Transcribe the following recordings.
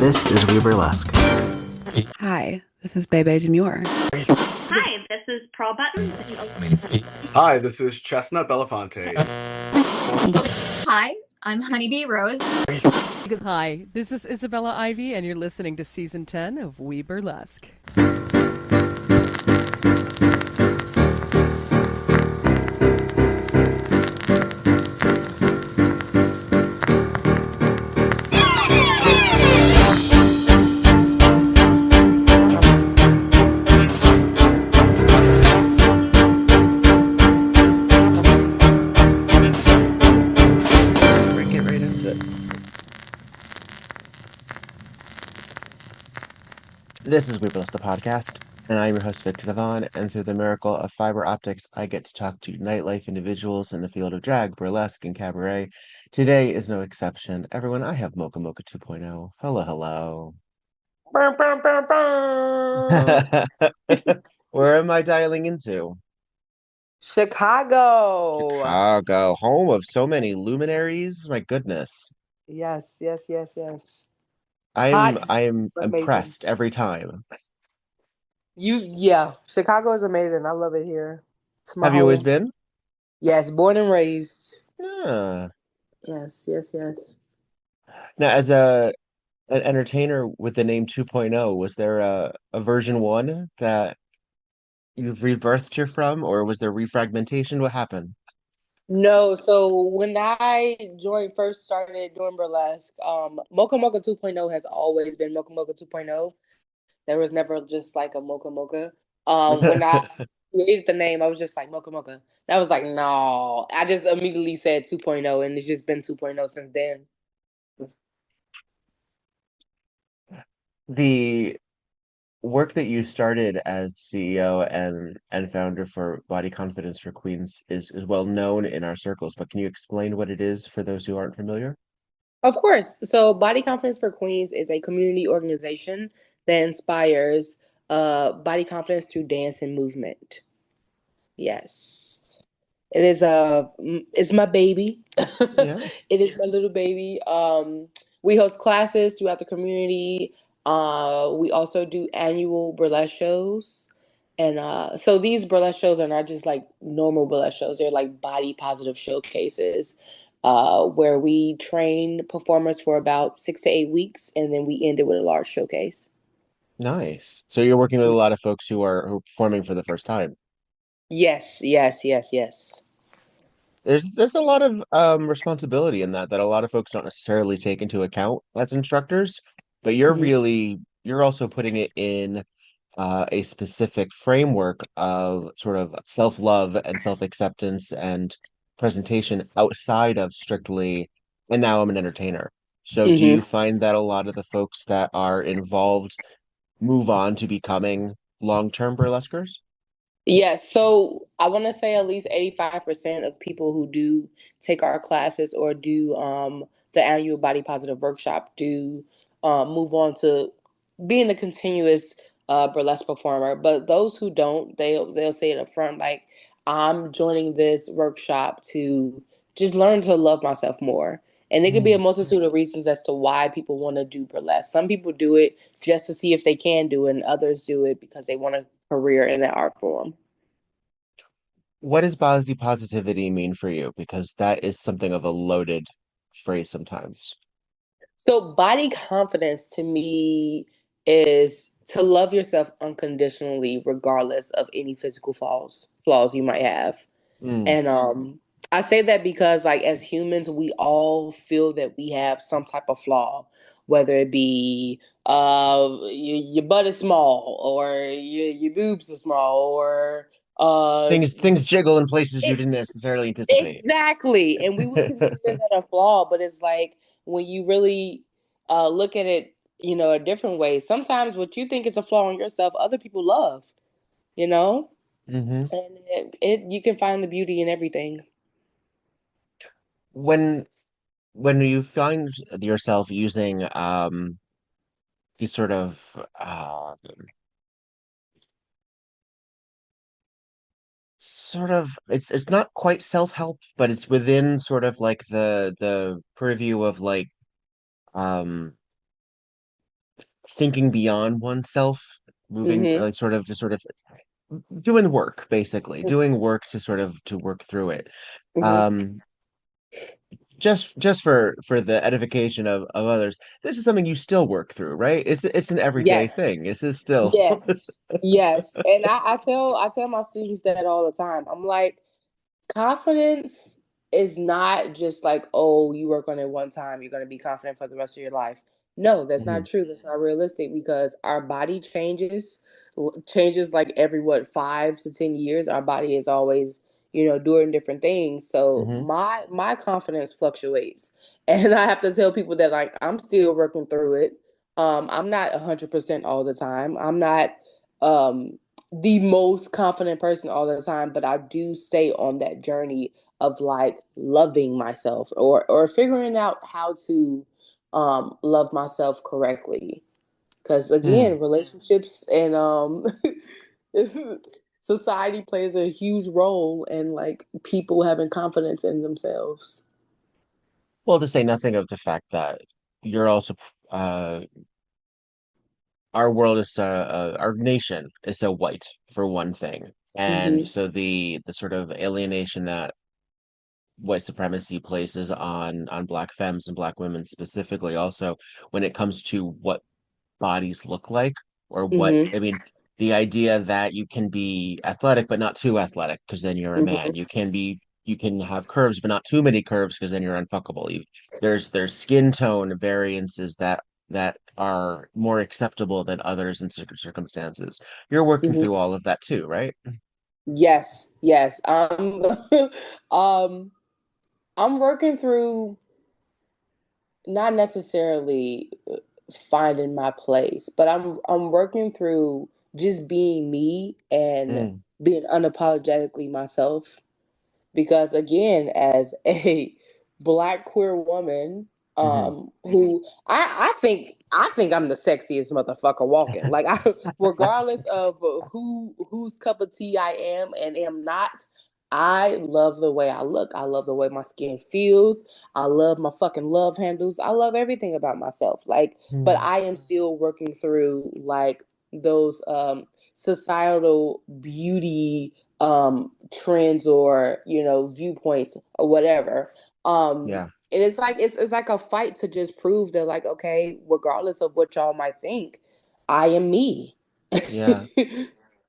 This is WEBurlesque. Hi, this is Bebe Demure. Hi, this is Pearl Button. Hi, this is Chestnut Belafonte. Hi, I'm Honeybee Rose. Hi, this is Isabella Ivy, and you're listening to Season 10 of WEBurlesque. Get right into it. This is WeBurlesque, the podcast, and I'm your host, Viktor Devon, and through the miracle of fiber optics, I get to talk to nightlife individuals in the field of drag, burlesque, and cabaret. Today is no exception. Everyone, I have Mocha Mocha 2.0. Hello, hello. Where am I dialing into? Chicago. Chicago, home of so many luminaries. My goodness. Yes, yes, yes, yes. I'm Hot, I'm amazing. impressed every time. Yeah, Chicago is amazing. I love it here. It's my Have you always home. been? Yes, born and raised. Yeah. Yes, yes, yes. Now, as an entertainer with the name 2.0, was there a version 1 that you've rebirthed you from, or was there refragmentation? What happened? No, so when I first started doing burlesque, Mocha Mocha 2.0 has always been Mocha Mocha 2.0. There was never just like a Mocha Mocha. When I created the name, I was just like Mocha Mocha. And I was like, no. I just immediately said 2.0, and it's just been 2.0 since then. The work that you started as CEO and founder for Body Confidence for Queens is well known in our circles, but can you explain what it is for those who aren't familiar? Of course. So, Body Confidence for Queens is a community organization that inspires body confidence through dance and movement. Yes, it is it's my baby. Yeah. It is my little baby. We host classes throughout the community. We also do annual burlesque shows. And so these burlesque shows are not just like normal burlesque shows, they're like body positive showcases where we train performers for about 6 to 8 weeks and then we end it with a large showcase. Nice. So you're working with a lot of folks who are performing for the first time. Yes, yes, yes, yes. There's a lot of responsibility in that a lot of folks don't necessarily take into account as instructors, but you're also putting it in a specific framework of sort of self-love and self-acceptance and presentation outside of strictly, and now I'm an entertainer. So do you Hmm. find that a lot of the folks that are involved move on to becoming long-term burlesquers? Yes, so I want to say at least 85% of people who do take our classes or do the annual body positive workshop do move on to being a continuous burlesque performer. But those who don't, they'll say it up front, like I'm joining this workshop to just learn to love myself more. And there could be a multitude of reasons as to why people want to do burlesque. Some people do it just to see if they can do it, and others do it because they want a career in that art form. What does body positivity mean for you? Because that is something of a loaded phrase sometimes. So body confidence to me is to love yourself unconditionally regardless of any physical flaws you might have. Mm. And I say that because like as humans we all feel that we have some type of flaw, whether it be your butt is small or your boobs are small or Things jiggle in places you didn't necessarily anticipate. exactly. And we would consider that a flaw, but it's like when you really look at it, a different way, sometimes what you think is a flaw in yourself, other people love, you know? Hmm. And you can find the beauty in everything. When when you find yourself using these sort of it's not quite self-help, but it's within sort of like the purview of like um thinking beyond oneself, moving Mm-hmm. like sort of doing work, basically doing work to sort of to work through it. Mm-hmm. Um, just for the edification of others, this is something you still work through, right? It's an everyday Yes. thing. This is still Yes. Yes. And I tell my students that all the time. I'm like, confidence is not just like, oh, you work on it one time, you're going to be confident for the rest of your life. No, that's not Mhm, true. That's not realistic because our body changes like every 5 to 10 years. Our body is always, doing different things. So mhm. my confidence fluctuates, and I have to tell people that like I'm still working through it. I'm not 100% all the time. I'm not um the most confident person all the time, but I do stay on that journey of like loving myself or figuring out how to love myself correctly. Because Hmm. again, relationships and society plays a huge role in like people having confidence in themselves. Well, to say nothing of the fact that you're also uh our world is our nation is so white for one thing, and Mm-hmm. so the sort of alienation that white supremacy places on black femmes and black women specifically, also when it comes to what bodies look like, or what Mm-hmm. I mean, the idea that you can be athletic but not too athletic because then you're a man. Mm-hmm. You can have curves but not too many curves because then you're unfuckable. There's skin tone variances that are more acceptable than others in certain circumstances. You're working Mm-hmm. through all of that too, right? Yes, yes. Um, I'm working through not necessarily finding my place, but I'm working through just being me and Mm, being unapologetically myself. Because again, as a black queer woman, hmm. who I think I'm the sexiest motherfucker walking. Like regardless of whose cup of tea I am and am not, I love the way I look. I love the way my skin feels. I love my fucking love handles. I love everything about myself. Like, but Hmm. I am still working through like those societal beauty trends or viewpoints or whatever. Yeah, And it's like a fight to just prove that like, okay, regardless of what y'all might think, I am me. yeah.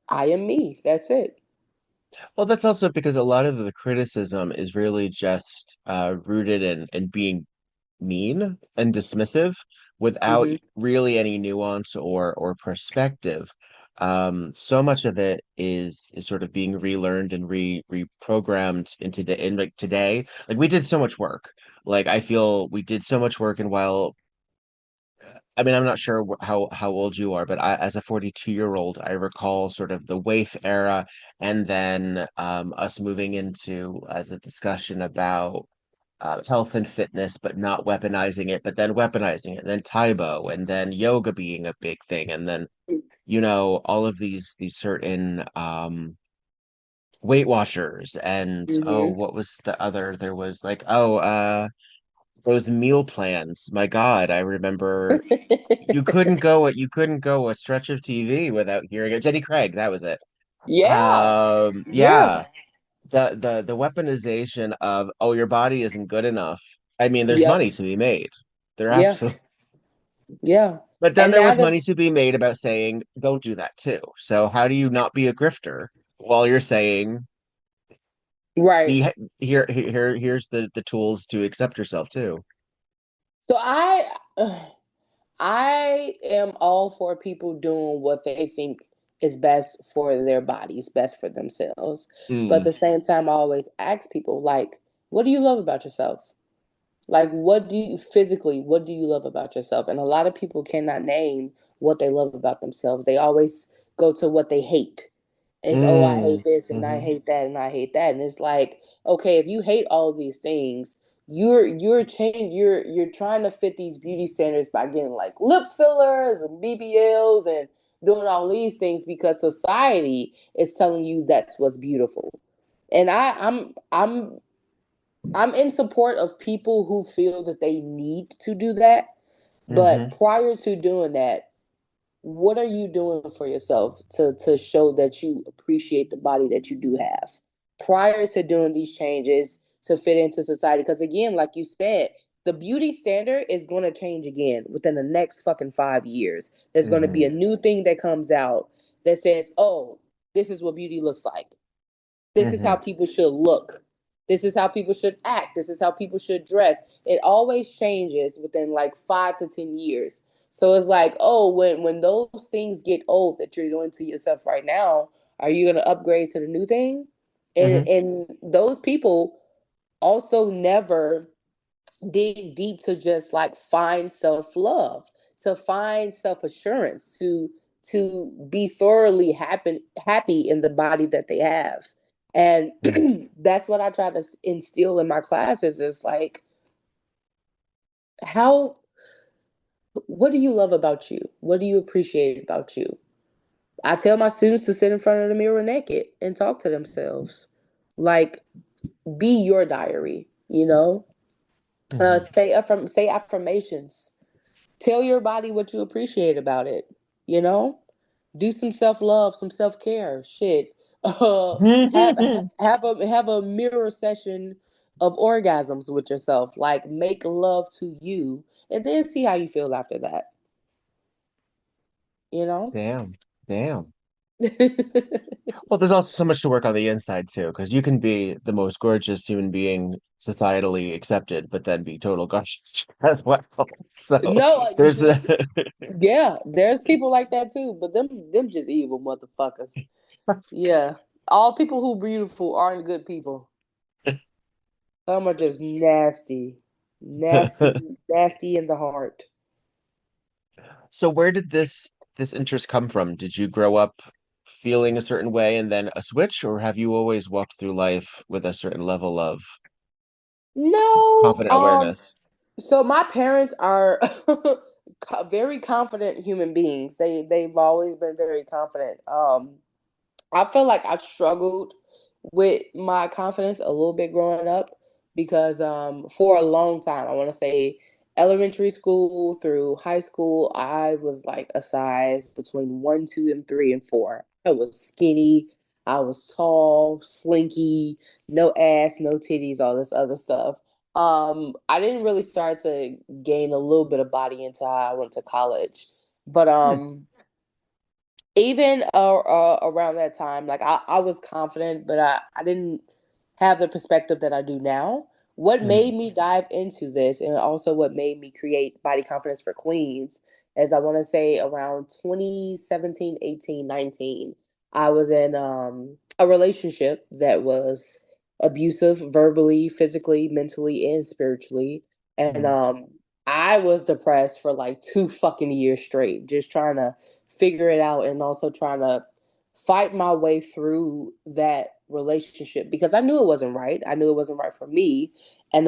I am me, that's it. Well, that's also because a lot of the criticism is really just rooted in being mean and dismissive without Hmm. really any nuance or perspective. So much of it is sort of being relearned and reprogrammed into in like today. Like we did so much work. Like I feel we did so much work, and while I mean I'm not sure how old you are, but as a 42-year-old, I recall sort of the Waif era, and then us moving into as a discussion about health and fitness, but not weaponizing it, but then weaponizing it, and then Taibo, and then yoga being a big thing, and then all of these certain Weight Watchers, and oh, Hmm. what was the other? There was like those meal plans. My God, I remember you couldn't go a stretch of TV without hearing it. Jenny Craig, that was it. Yeah, Yeah, yeah, the weaponization of, oh, your body isn't good enough. I mean, there's yep, money to be made. There yeah, absolutely, yeah. but then And there now was that money to be made about saying don't do that too. So how do you not be a grifter while you're saying right. be here's the tools to accept yourself too. So I am all for people doing what they think is best for their bodies, best for themselves. But at Mm, the same time, I always ask people, like, what do you love about yourself? Like, what do you love about yourself? And a lot of people cannot name what they love about themselves. They always go to what they hate. It's, oh, I hate this and I hmm. hate that and I hate that. And it's like, okay, if you hate all these things, you're trying to fit these beauty standards by getting like lip fillers and BBLs and doing all these things because society is telling you that's what's beautiful. And I'm in support of people who feel that they need to do that. But Hmm. prior to doing that, what are you doing for yourself to show that you appreciate the body that you do have prior to doing these changes to fit into society? Because again, like you said, the beauty standard is going to change again within the next fucking 5 years. There's going to be Hmm. a new thing that comes out that says, oh, this is what beauty looks like. This is how Hmm. people should look. This is how people should act. This is how people should dress. It always changes within like 5 to 10 years. So it's like, oh, when those things get old that you're doing to yourself right now, are you gonna upgrade to the new thing? Hmm. And those people also never dig deep to just like find self-love, to find self-assurance, to be thoroughly happy in the body that they have. And that's what I try to instill in my classes is like, how what do you love about you? What do you appreciate about you? I tell my students to sit in front of the mirror naked and talk to themselves. Like, be your diary, you know? Hmm. Say affirmations. Tell your body what you appreciate about it, you know? Do some self-love, some self-care. Shit. Uh have have a mirror session of orgasms with yourself. Like, make love to you and then see how you feel after that, you know? Damn. Damn. Well, there's also so much to work on the inside too, because you can be the most gorgeous human being societally accepted, but then be total garbage as well. So No, there's a yeah, there's people like that too, but them just evil motherfuckers. Yeah. All people who beautiful aren't good people. Some are just nasty. Nasty, nasty in the heart. So where did this interest come from? Did you grow up feeling a certain way and then a switch, or have you always walked through life with a certain level of No, confident awareness? so my parents are very confident human beings. They've always been very confident. I feel like I struggled with my confidence a little bit growing up because for a long time, I want to say elementary school through high school, I was like a size between 1, 2, and 3, and 4. I was skinny, I was tall, slinky, no ass, no titties, all this other stuff. I didn't really start to gain a little bit of body until I went to college. But Hmm. even around that time, like I was confident, but I didn't have the perspective that I do now. What Hmm. made me dive into this, and also what made me create Body Confidence for Queens, is I want to say around 2017, 18, 19, I was in a relationship that was abusive verbally, physically, mentally, and spiritually. And Hmm. I was depressed for like 2 fucking years straight, just trying to figure it out and also trying to fight my way through that relationship because I knew it wasn't right. I knew it wasn't right for me. And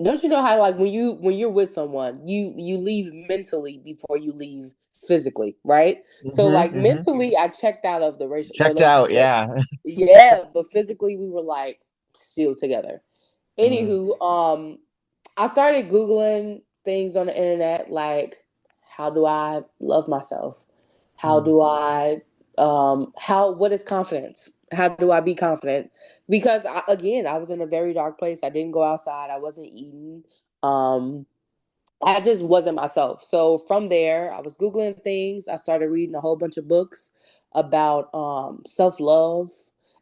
don't you know how like when you're with someone, you leave mentally before you leave physically, right? So Hmm. like Hmm. mentally I checked out of the Checked out, relationship. yeah. Yeah, but physically we were like still together. Uh, Anywho, I started Googling things on the internet like, how do I love myself? How mm, do I, what is confidence? How do I be confident? Because again, I was in a very dark place. I didn't go outside. I wasn't eating. Um, I just wasn't myself. So from there, I was Googling things. I started reading a whole bunch of books about self love.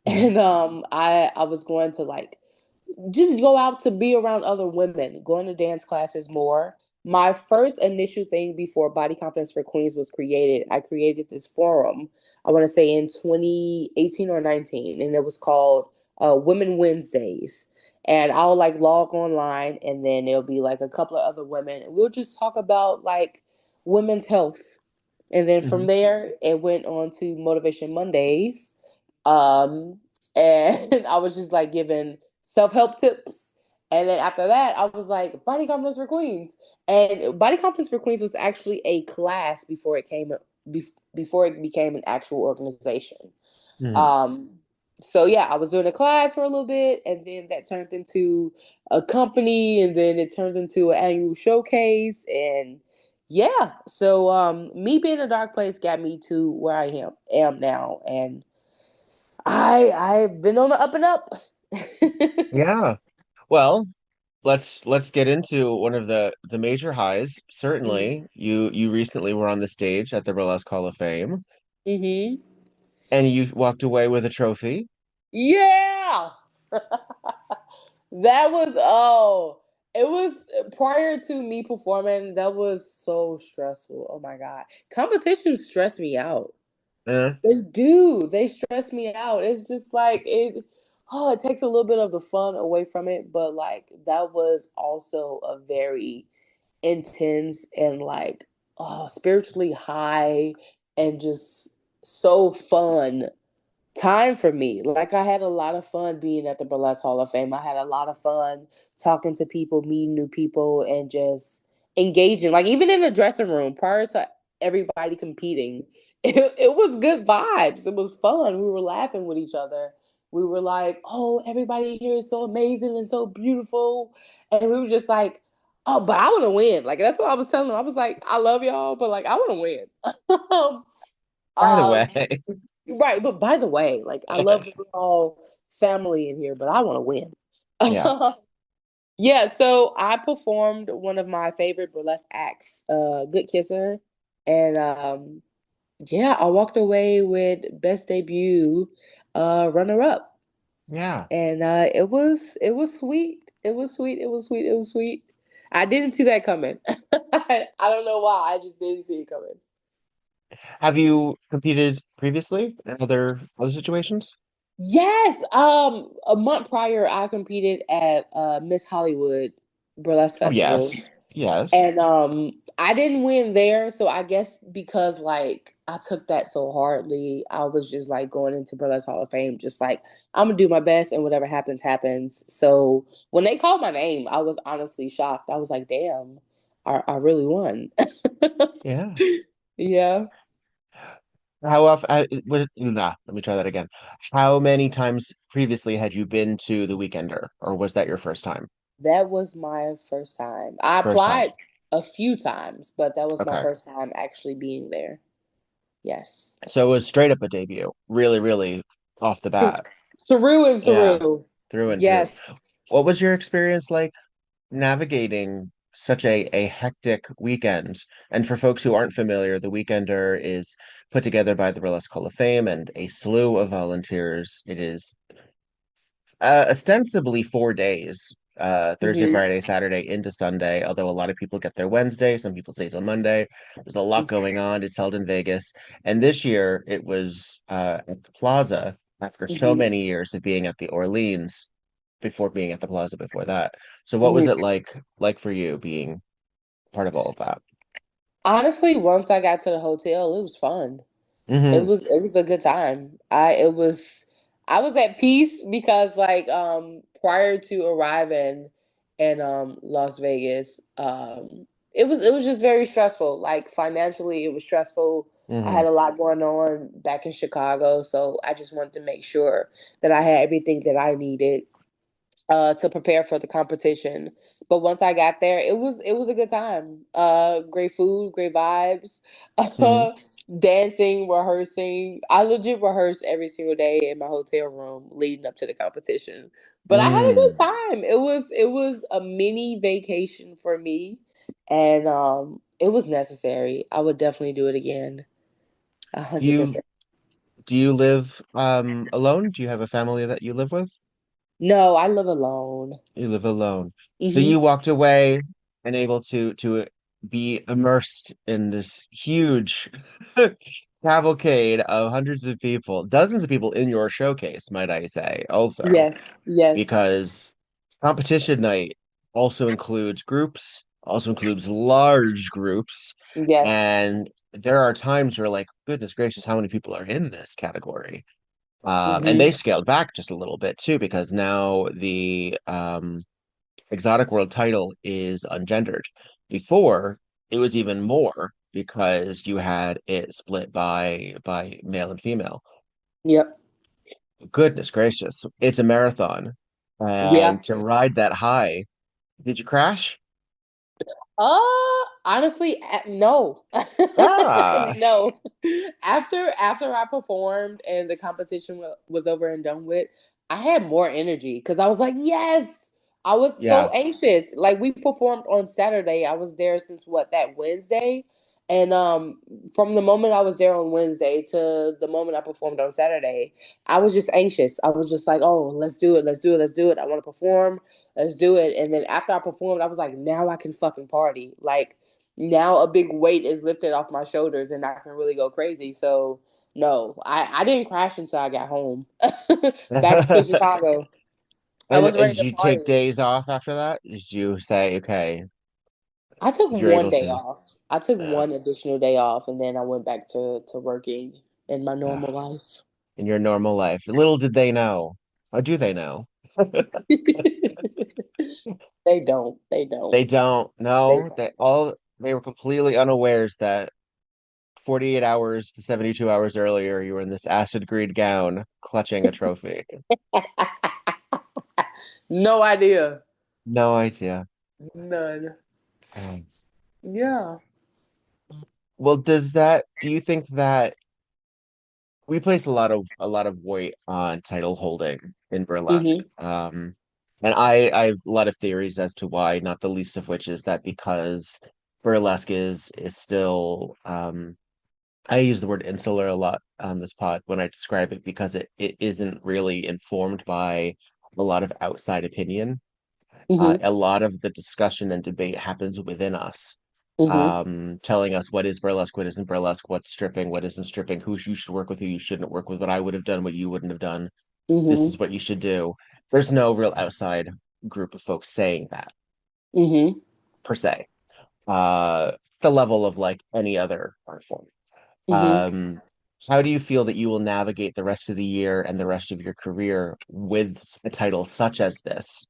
mm, And I was going to like just go out to be around other women, going to dance classes more. My first initial thing before Body Confidence for Queens was created, I created this forum, I want to say in 2018 or 19, and it was called Women Wednesdays. And I'll like log online, and then there'll be like a couple of other women, and we'll just talk about like women's health. And then from mhm. there, it went on to Motivation Mondays. Um, and I was just like giving self-help tips. And then after that, I was like, Body Confidence for Queens. And Body Confidence for Queens was actually a class before it became an actual organization. Mhm. Um, so yeah, I was doing a class for a little bit, and then that turned into a company, and then it turned into an annual showcase, and yeah, so me being in a dark place got me to where I am now, and I've been on the up and up. Yeah. Well, let's get into one of the major highs. Mhm. Certainly, you recently were on the stage at the Burlesque Hall of Fame, Mhm. and you walked away with a trophy. Yeah. That was it was prior to me performing, that was so stressful. Oh my God. Competitions stress me out. Eh, They do. They stress me out. It's just like it takes a little bit of the fun away from it, but like that was also a very intense and like spiritually high and just so fun time for me. Like I had a lot of fun being at the Burlesque Hall of Fame. I had a lot of fun talking to people, meeting new people, and just engaging. Like even in the dressing room, prior to everybody competing, it was good vibes. It was fun. We were laughing with each other. We were like, "Oh, everybody here is so amazing and so beautiful," and we were just like, "Oh, but I want to win." Like that's what I was telling them. I was like, "I love y'all, but like I want to win." by the um, way. Right, but by the way, like I love that we're all family in here, but I want to win. Yeah. Yeah, so I performed one of my favorite burlesque acts, Good Kisser, and yeah, I walked away with best debut, runner up, Yeah. and it was sweet, it was sweet, it was sweet, it was sweet. I didn't see that coming. I don't know why, I just didn't see it coming. Have you competed previously in other situations? Yes. A month prior, I competed at Miss Hollywood Burlesque Oh, Festival, yes. Yes. and I didn't win there. So I guess because like I took that so hardly, I was just like going into Burlesque Hall of Fame, just like I'm gonna do my best, and whatever happens, happens. So when they called my name, I was honestly shocked. I was like, "Damn, I really won." Yeah. Yeah. How often, let me try that again. How many times previously had you been to the Weekender, or was that your first time? That was my first time. I First time. applied a few times, but that was my Okay. first time actually being there. Yes. So it was straight up a debut. Really, really off the bat. Through and Yeah. through. Through and through. Yes. What was your experience like navigating such a hectic weekend? And for folks who aren't familiar, the Weekender is put together by the Burlesque Hall of Fame and a slew of volunteers. It is ostensibly 4 days, Thursday, Hmm. Friday, Saturday into Sunday, although a lot of people get there Wednesday, some people stay till Monday. There's a lot going on. It's held in Vegas. And this year it was at the Plaza after so Hmm. many years of being at the Orleans before being at the Plaza before that. So what was Hmm. it like for you being part of all of that? Honestly, once I got to the hotel, it was fun. Hmm. It was a good time. I was at peace because like prior to arriving in Las Vegas, it was just very stressful. Like financially it was stressful. I Hmm. had a lot going on back in Chicago, so I just wanted to make sure that I had everything that I needed to prepare for the competition. But once I got there, it was a good time. Great food, great vibes, Hmm. dancing, rehearsing. I legit rehearsed every single day in my hotel room leading up to the competition. But I had a good Mm. time. It was a mini vacation for me, and it was necessary. I would definitely do it again, a Do hundred you percent. do you live alone? Do you have a family that you live with? No, I live alone. You live alone. So Hmm. you walked away and able to be immersed in this huge cavalcade of hundreds of people, dozens of people in your showcase, might I say, also, Yes, yes, because competition night also includes groups, also includes large groups, yes. and there are times where like, goodness gracious, how many people are in this category? And they Hmm. scaled back just a little bit too, because now the exotic world title is ungendered. Before, it was even more because you had it split by male and female. Yep. Goodness gracious, it's a marathon. Yeah. And to ride that high, did you crash? Uh, Honestly, no. Ah, No. After I performed and the competition was over and done with, I had more energy because I was like, yes. I was so yeah. anxious. Like we performed on Saturday. I was there since that Wednesday. And from the moment I was there on Wednesday to the moment I performed on Saturday, I was just anxious. I was just like, oh, let's do it, let's do it, let's do it. I want to perform. Let's do it. And then after I performed, I was like, now I can fucking party. Like now a big weight is lifted off my shoulders and I can really go crazy. So no, I didn't crash until I got home. Back to Chicago. I was And ready did to you take party. days off after that? Did you say, okay, I took if you're one able day to, off. I took uh, one additional day off and then I went back to working in my uh, normal life. in your normal life? Little did they know, or do they know? They don't. They don't. They don't They know don't. that all they were completely unawares that 48 hours to 72 hours earlier, you were in this acid green gown clutching a trophy. No idea. No idea. None. Um, Yeah. well, do you think that we place a lot of weight on title holding in burlesque? Mm-hmm. And I have a lot of theories as to why, not the least of which is that because burlesque is still I use the word insular a lot on this pod when I describe it because it isn't really informed by a lot of outside opinion. Mm-hmm. A lot of the discussion and debate happens within us, Mm-hmm. telling us what is burlesque, what isn't burlesque, what's stripping, what isn't stripping, who you should work with, who you shouldn't work with, what I would have done, what you wouldn't have done. This is Mm-hmm. what you should do. There's no real outside group of folks saying that Mm-hmm. per se. Uh, the level of like any other art form. Mm-hmm. Um, how do you feel that you will navigate the rest of the year and the rest of your career with a title such as this?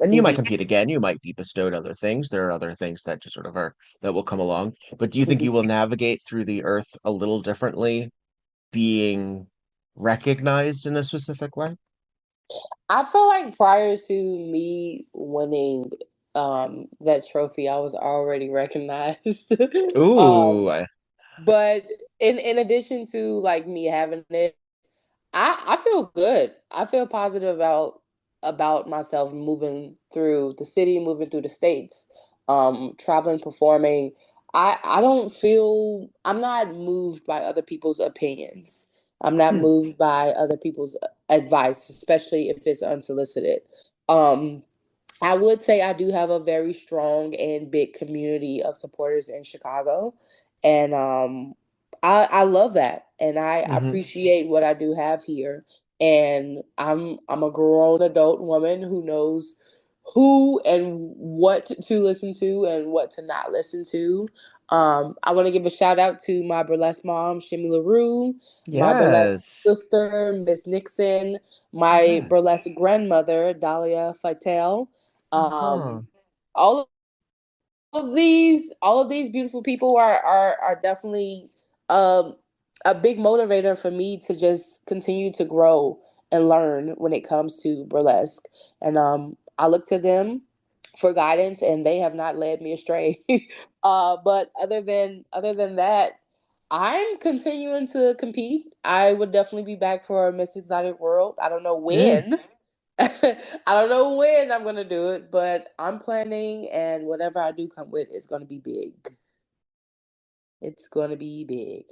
And you might Mm-hmm. compete again, you might be bestowed other things. There are other things that just sort of are that will come along. But do you think you Mm-hmm. will navigate through the earth a little differently, being recognized in a specific way? I feel like prior to me winning that trophy, I was already recognized. Ooh, um, but in addition to like me having it, I feel good. I feel positive about myself moving through the city, moving through the states, traveling, performing. I don't feel I'm not moved by other people's opinions. I'm not hmm, moved by other people's advice, especially if it's unsolicited. Um, I would say I do have a very strong and big community of supporters in Chicago, and I love that, and I hmm, appreciate what I do have here. And I'm a grown adult woman who knows who and what to listen to and what to not listen to. I want to give a shout out to my burlesque mom, Shimmy LaRue, my burlesque yes, sister, Miss Nixon, my yes, burlesque grandmother, Dahlia Fatel. uh-huh, Um, all all of these beautiful people are definitely um a big motivator for me to just continue to grow and learn when it comes to burlesque. And I look to them for guidance and they have not led me astray. But other than that, I'm continuing to compete. I would definitely be back for Miss Exotic World. I don't know mm. when. I don't know when I'm gonna do it, but I'm planning, and whatever I do come with is gonna be big. It's gonna be big.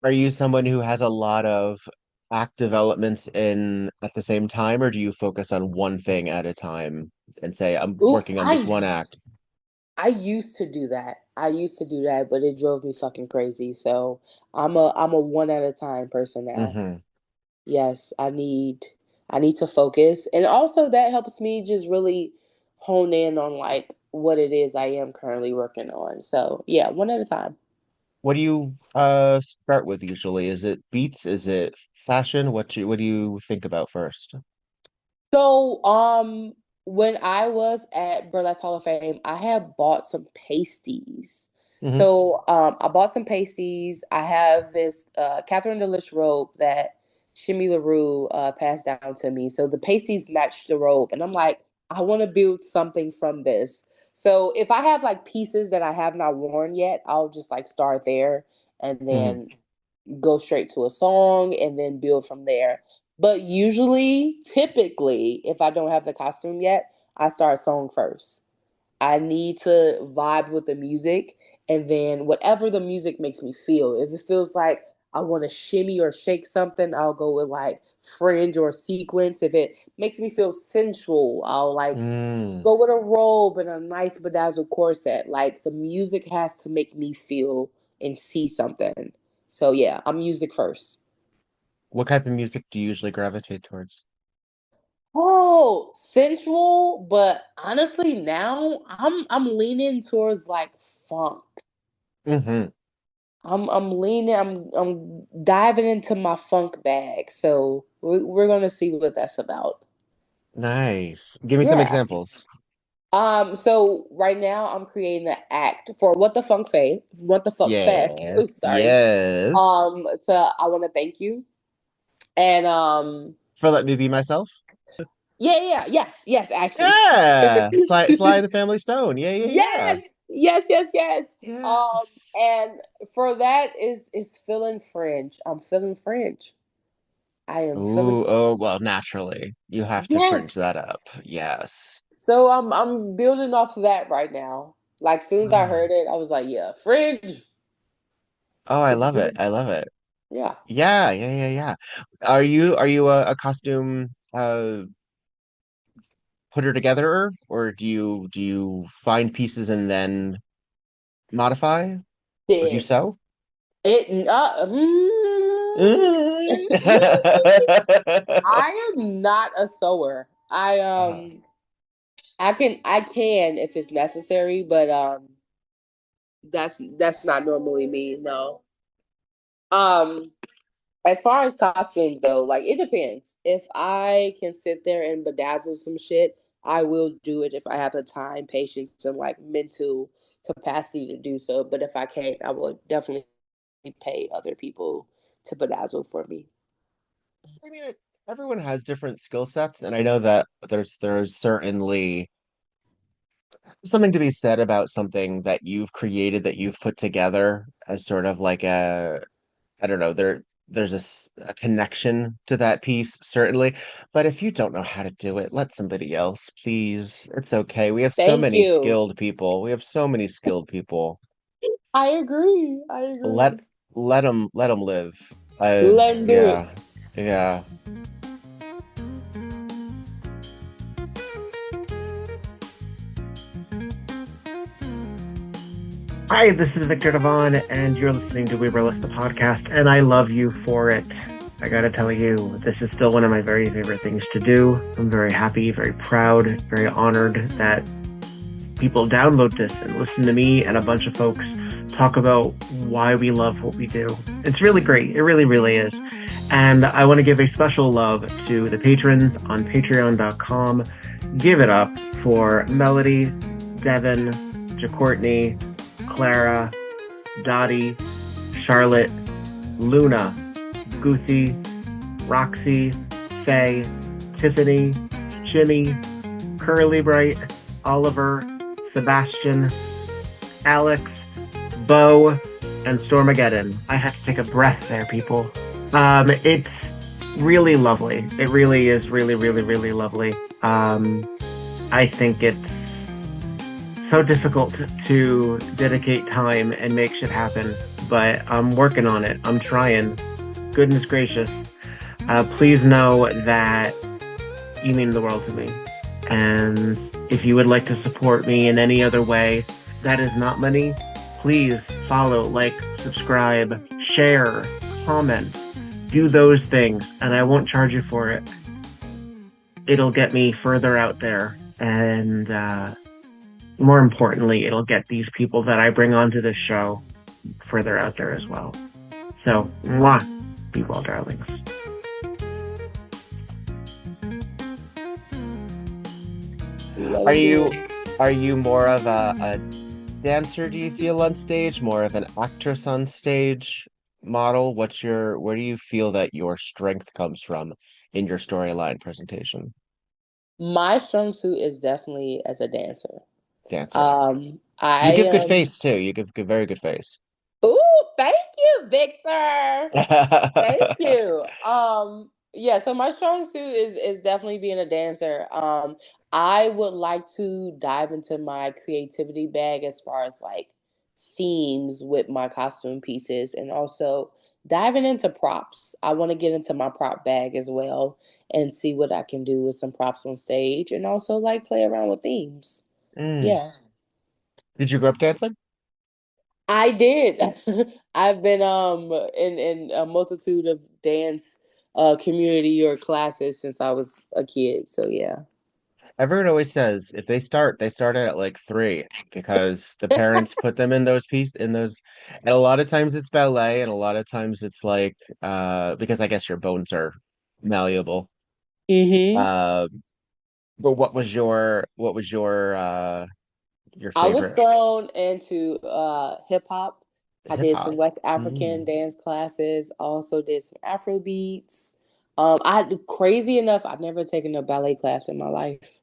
Are you someone who has a lot of act developments in at the same time, or do you focus on one thing at a time and say, I'm Ooh, working on this one act? I used to do that. I used to do that, but it drove me fucking crazy. So I'm a one at a time person now. Hmm. Yes, I need to focus, and also that helps me just really hone in on like what it is I am currently working on. So yeah, one at a time. What do you start with usually? Is it beats? Is it fashion? What do you think about first? So, when I was at Burlesque Hall of Fame, I had bought some pasties. Hmm. So, I bought some pasties. I have this Catherine Delish robe that Shimmy LaRue passed down to me. So the pasties matched the robe, and I'm like, I want to build something from this. So if I have like pieces that I have not worn yet, I'll just like start there and Mhm. then go straight to a song and then build from there. But usually, typically, if I don't have the costume yet, I start song first. I need to vibe with the music, and then whatever the music makes me feel. If it feels like I want to shimmy or shake something, I'll go with like fringe or sequence. If it makes me feel sensual, I'll like Mm. go with a robe and a nice bedazzled corset. Like the music has to make me feel and see something. So yeah, I'm music first. What type of music do you usually gravitate towards? Oh, sensual, but honestly now I'm leaning towards like funk. Hmm. I'm leaning I'm diving into my funk bag. So we're going to see what that's about. Nice. Give me some Yeah. examples. So right now I'm creating an act for What the Fuck Fest. Yeah. Oops, sorry. Yes. I want to thank you. And For Let Me Be Myself? yes, actually. Yeah. Sly and the Family Stone. Yeah, yeah, yeah. Yes. Yes. And for that is feeling French. I'm feeling French. I am feeling Ooh, oh, well, naturally. You have to fringe yes. that up. Yes. So I'm building off of that right now. Like soon as I Oh, heard it, I was like, yeah, Fringe. oh, I It's love it. good. I love it. Yeah. Yeah, yeah, yeah, yeah. Are you a costume putter together, or do you find pieces and then modify? Or do you Did sew? it I am not a sewer. Uh, I can if it's necessary, but that's not normally me, no. Um as far as costumes though, like it depends. If I can sit there and bedazzle some shit, I will do it if I have the time, patience, and like mental capacity to do so. But if I can't, I will definitely pay other people to bedazzle for me. I mean, everyone has different skill sets, and I know that there's certainly something to be said about something that you've created, that you've put together as sort of like I don't know, there's a connection to that piece, certainly. But if you don't know how to do it, let somebody else, please. It's okay. We have so Thank many you. skilled people. We have so many skilled people. I agree. I Let agree. let them live. Let him do it. Yeah. Yeah. Hi, this is Victor Devon, and you're listening to WEBurlesque, the podcast, and I love you for it. I gotta tell you, this is still one of my very favorite things to do. I'm very happy, very proud, very honored that people download this and listen to me and a bunch of folks talk about why we love what we do. It's really great. It really, really is. And I want to give a special love to the patrons on patreon.com. Give it up for Melody, Devin, JaCourtney, Clara, Dottie, Charlotte, Luna, Goosey, Roxy, Faye, Tiffany, Jimmy, Curly Bright, Oliver, Sebastian, Alex, Bo, and Stormageddon. I had to take a breath there, people. It's really lovely. It really is really, really, really lovely. I think it's so difficult to dedicate time and make shit happen, but I'm working on it. I'm trying. Goodness gracious. Please know that you mean the world to me. And if you would like to support me in any other way that is not money, please follow, like, subscribe, share, comment, do those things, and I won't charge you for it. It'll get me further out there, and more importantly, it'll get these people that I bring onto this show further out there as well. So, mwah, be well, darlings. Are you are you more of a dancer, do you feel, on stage, more of an actress on stage model? Where do you feel that your strength comes from in your storyline presentation? My strong suit is definitely as a dancer. Dancer. You I give good face too. You give very good face. Ooh, thank you, Victor. Thank you. Yeah, so my strong suit is definitely being a dancer. I would like to dive into my creativity bag as far as like themes with my costume pieces and also diving into props. I want to get into my prop bag as well and see what I can do with some props on stage and also like play around with themes. Mm. Yeah. Did you grow up dancing? I did. I've been in a multitude of dance community or classes since I was a kid. So yeah. Everyone always says if they start at like 3 because the parents put them in those, and a lot of times it's ballet, and a lot of times it's like because I guess your bones are malleable. Mm-hmm. Uh, but what was your I was favorite thrown into hip hop. I hip did some hop? West African Mm. dance classes. Also did some Afro beats. Crazy enough, I've never taken a ballet class in my life.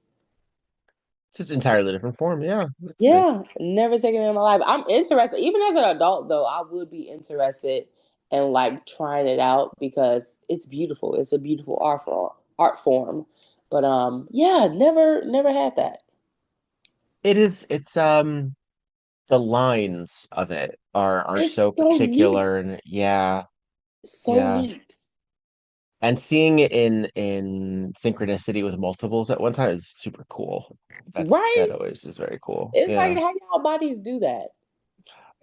It's an entirely different form. Yeah, that's big. Yeah, never taken it in my life. I'm interested, even as an adult though, I would be interested in like trying it out because it's beautiful. It's a beautiful art form. But yeah, never had that. It's the lines of it are It's so so neat. particular, and yeah, So yeah. neat. And seeing it in synchronicity with multiples at one time is super cool. That Right? always is very cool. It's like Yeah. how y'all bodies do that.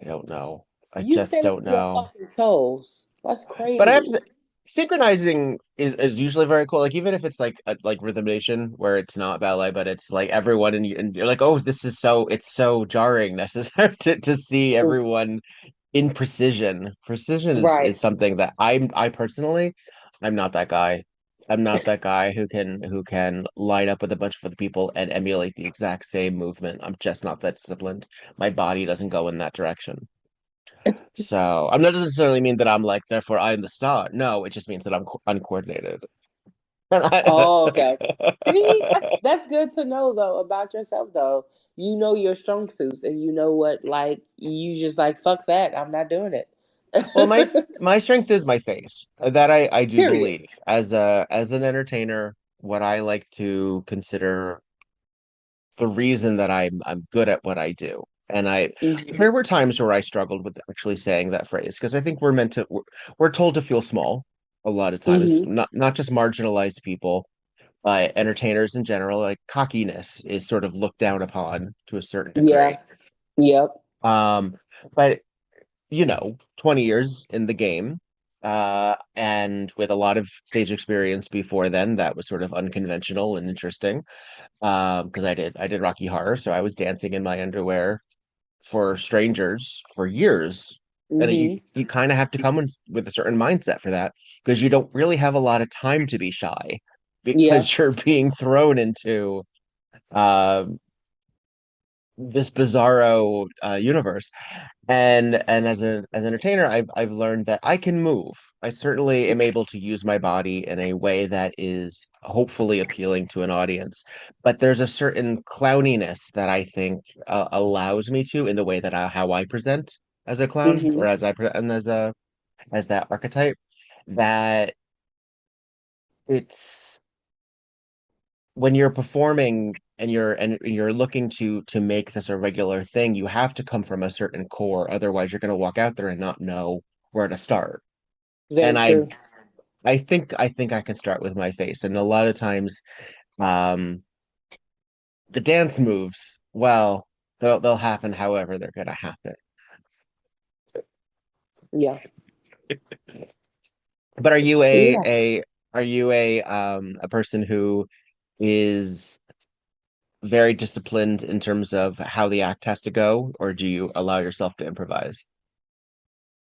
I don't know. I You just stand don't on your know. fucking toes. That's But I have crazy. to say, synchronizing is usually very cool. Like even if it's like like Rhythm Nation where it's not ballet, but it's like everyone and you're like, oh, it's so jarring necessary to see everyone in precision. Precision is Right. something that I personally, I'm not that guy. I'm not that guy who can line up with a bunch of other people and emulate the exact same movement. I'm just not that disciplined. My body doesn't go in that direction. So I'm not necessarily mean that I'm like, therefore I'm the star. No, it just means that I'm uncoordinated. Oh, okay. See, that's good to know though about yourself though. You know your strong suits and you know what like you just like fuck that. I'm not doing Well, my it. my strength is my face. That I do Period. believe. As an entertainer, what I like to consider the reason that I'm good at what I do. And Hmm. there were times where I struggled with actually saying that phrase because I think we're told to feel small a lot of times, Hmm. not just marginalized people, but entertainers in general. Like cockiness is sort of looked down upon to a certain degree. Yeah. Yep. Um, but 20 years in the game, and with a lot of stage experience before then, that was sort of unconventional and interesting. Because I did Rocky Horror, so I was dancing in my underwear for strangers for years. And you Hmm. you kind of have to come in with a certain mindset for that because you don't really have a lot of time to be shy Yeah. because you're being thrown into um this bizarro universe. And as an entertainer, I've learned that I can move. I certainly am able to use my body in a way that is hopefully appealing to an audience. But there's a certain clowniness that I think allows me to in the way that how I present as a clown or Hmm. and as that archetype that it's when you're performing and you're looking to make this a regular thing, you have to come from a certain core. Otherwise, you're going to walk out there and not know where to start. And Very I true. I think I can start with my face. And a lot of times, um, the dance moves, well, they'll happen however they're going to happen. Yeah. But are you Yeah. a person who is very disciplined in terms of how the act has to go, or do you allow yourself to improvise?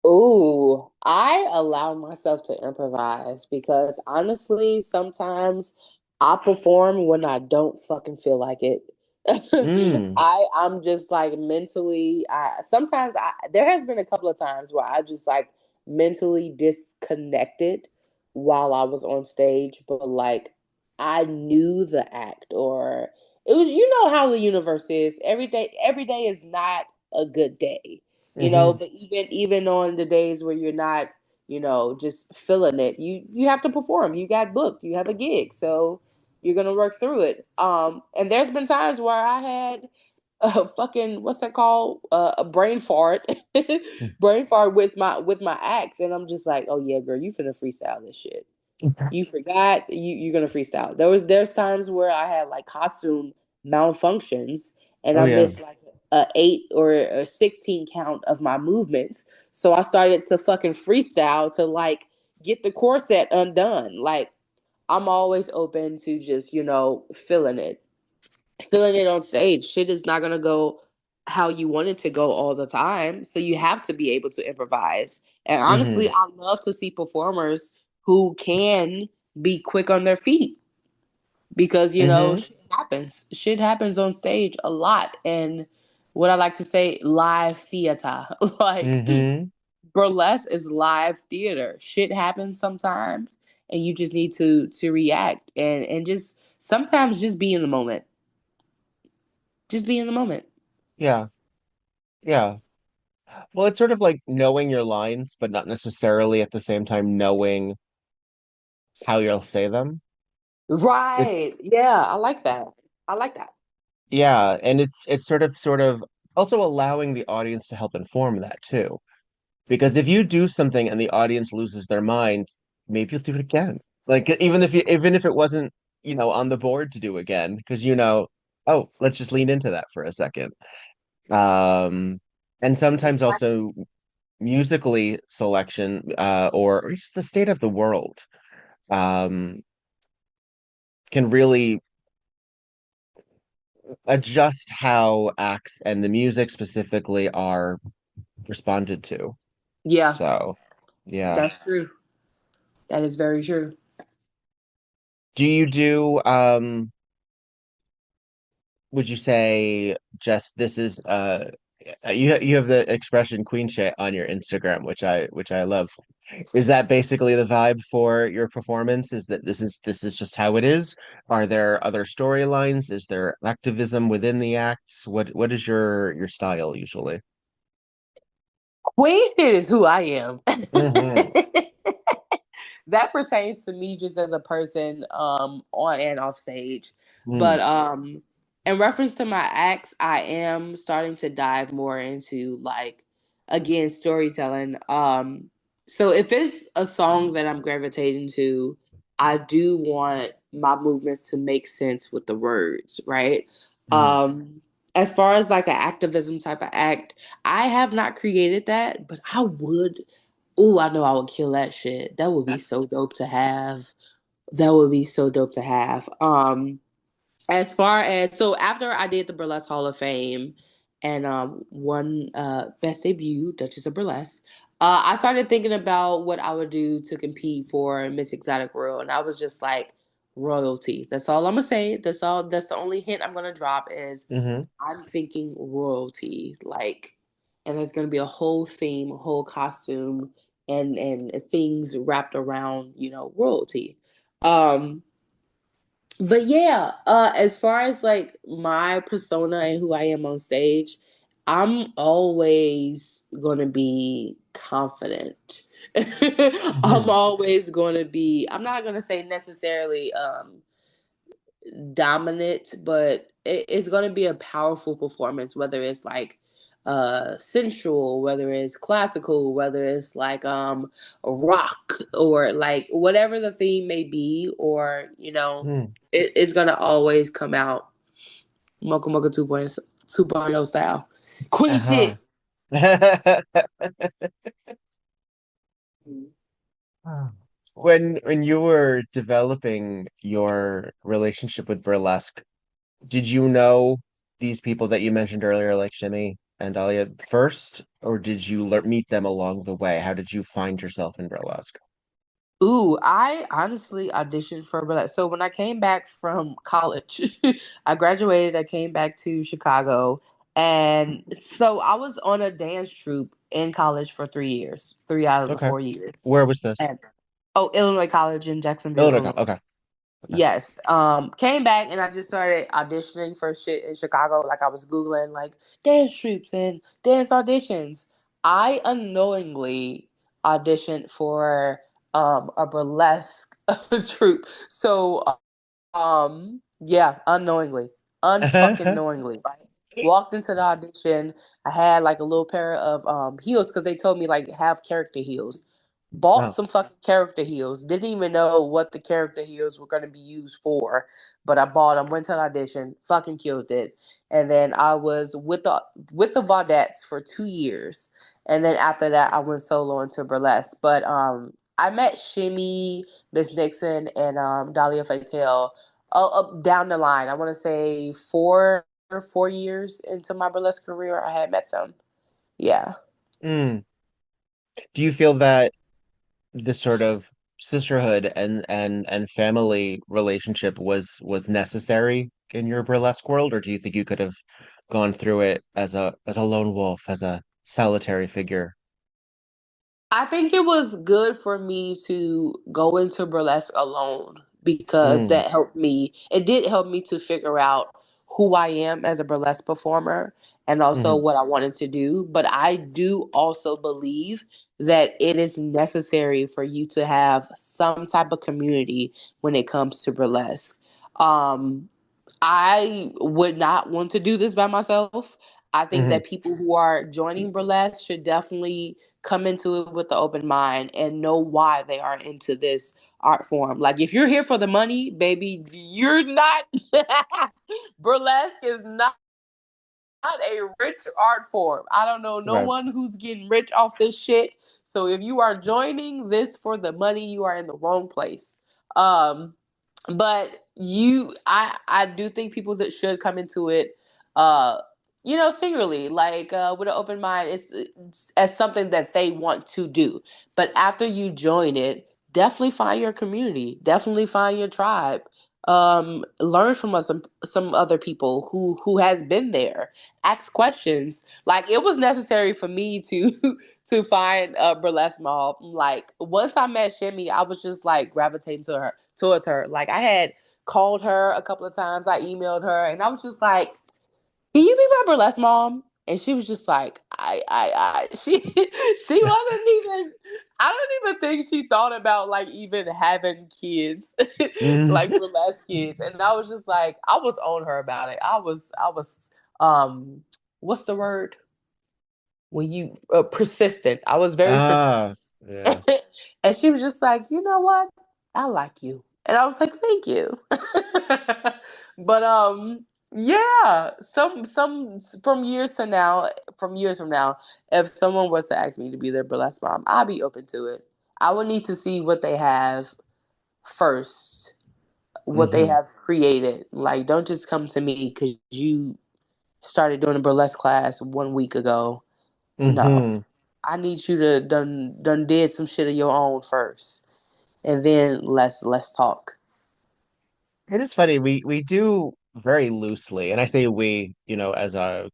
Ooh, I allow myself to improvise because honestly, sometimes I perform when I don't fucking feel like it. Mm. I'm just like mentally I sometimes I there has been a couple of times where I just like mentally disconnected while I was on stage, but like I knew the act, or it was, you know how the universe is. Every day is not a good day, Hmm. but even on the days where you're not, just feeling it, you have to perform. You got booked, you have a gig, so you're gonna work through it. And there's been times where I had a fucking, what's that called, a brain fart, brain fart with my acts, and I'm just like, oh yeah, girl, you finna freestyle this shit. You forgot you're gonna freestyle. There's times where I had like costume malfunctions, and Oh I yeah. missed like a 8 or a 16 count of my movements. So I started to fucking freestyle to like get the corset undone. Like, I'm always open to just, feeling it on stage. Shit is not gonna go how you want it to go all the time. So you have to be able to improvise. And honestly, Hmm. I love to see performers who can be quick on their feet, because Hmm. shit happens. Shit happens on stage a lot. And what I like to say, live theater. Like, Hmm. burlesque is live theater. Shit happens sometimes, and you just need to react, and just sometimes just be in the moment. Just be in the moment. Yeah. Yeah. Well, it's sort of like knowing your lines, but not necessarily at the same time knowing how you'll say them. It, Right. Yeah, I like that. I like that. yeah, and it's sort of also allowing the audience to help inform that too. Because if you do something and the audience loses their mind, maybe you'll do it again. Like even if it wasn't, on the board to do again, because oh, let's just lean into that for a second. Um, and sometimes also musically selection, or just the state of the world, um, can really adjust how acts and the music specifically are responded to. Yeah, So, yeah. that's true. That is very true. Do you do would you say just this is you have the expression queen shit on your Instagram, which I love. Is that basically the vibe for your performance? Is that this is just how it is? Are there other storylines? Is there activism within the acts? What is your style usually? Queen shit is who I am. Hmm. That pertains to me just as a person, on and off stage. Mm. But in reference to my acts, I am starting to dive more into, like, again, storytelling. So if it's a song that I'm gravitating to, I do want my movements to make sense with the words, right? Mm. As far as like an activism type of act, I have not created that, but I would. Oh, I know I would kill that shit. That would be so dope to have. That would be so dope to have. As far as, so after I did the Burlesque Hall of Fame and won Best Debut, Duchess of Burlesque, I started thinking about what I would do to compete for Miss Exotic World, and I was just like, royalty. That's all I'm gonna say. That's all. That's the only hint I'm gonna drop is Hmm. I'm thinking royalty, like, and there's gonna be a whole theme, a whole costume, and things wrapped around, royalty. Um, but yeah, as far as like my persona and who I am on stage, I'm always gonna be confident. I'm Hmm. always gonna be. I'm not gonna say necessarily dominant, but it's going to be a powerful performance, whether it's like sensual, whether it's classical, whether it's like rock, or like whatever the theme may be, or Mm. it's going to always come out Mocha Mocha 2.0 style. Queen Uh-huh. shit. When you were developing your relationship with burlesque, did you know these people that you mentioned earlier, like Shimmy and Dahlia, first, or did you meet them along the way? How did you find yourself in burlesque? Ooh, I honestly auditioned for Burlesque. So when I came back from college, I graduated, I came back to Chicago. And so I was on a dance troupe in college for 3 years, 3 out of the Okay. 4 years. Where was this? And Illinois College in Jacksonville, Illinois. Illinois. Okay. Yes. Came back and I just started auditioning for shit in Chicago. Like I was Googling like dance troops and dance auditions. I unknowingly auditioned for a burlesque troupe. So yeah, unknowingly, unfucking knowingly, right? Walked into the audition. I had like a little pair of heels because they told me like have character heels. Bought Wow. some fucking character heels. Didn't even know what the character heels were going to be used for, but I bought them. Went to the audition. Fucking killed it. And then I was with the Vaudettes for 2 years, and then after that, I went solo into burlesque. But I met Shimmy, Miss Nixon, and Dahlia Fatel down the line. I want to say 4 years into my burlesque career, I had met them. Yeah. Mm. Do you feel that this sort of sisterhood and family relationship was necessary in your burlesque world, or do you think you could have gone through it as a lone wolf, as a solitary figure? I think it was good for me to go into burlesque alone because Mm, that helped me. It did help me to figure out who I am as a burlesque performer and also hmm what I wanted to do. But I do also believe that it is necessary for you to have some type of community when it comes to burlesque. Um, I would not want to do this by myself. I think hmm that people who are joining burlesque should definitely come into it with the open mind and know why they are into this art form. Like if you're here for the money, baby, you're not burlesque is not a rich art form. I don't know no Right. one who's getting rich off this shit. So if you are joining this for the money, you are in the wrong place. Um but I do think people that should come into it uh singularly, like with an open mind. It's as something that they want to do, but after you join it, definitely find your community, definitely find your tribe. Learn from some other people who has been there. Ask questions. Like it was necessary for me to to find a burlesque mom. Like once I met Shimmy, I was just like gravitating towards her. Like I had called her a couple of times, I emailed her, and I was just like, "Can you be my burlesque mom?" And she was just like, I." She wasn't even. I don't even think she thought about like even having kids, like hmm burlesque kids. And I was just like, I was on her about it. I was, um, what's the word when you persistent? I was very persistent. Ah, yeah. And she was just like, you know what? I like you. And I was like, thank you. But yeah, some from years from now, if someone was to ask me to be their burlesque mom, I'd be open to it. I would need to see what they have first, what they hmm have created. Like, don't just come to me because you started doing a burlesque class 1 week ago. No, hmm I need you to done did some shit of your own first, and then let's talk. It is funny. We do very loosely, and I say we, as an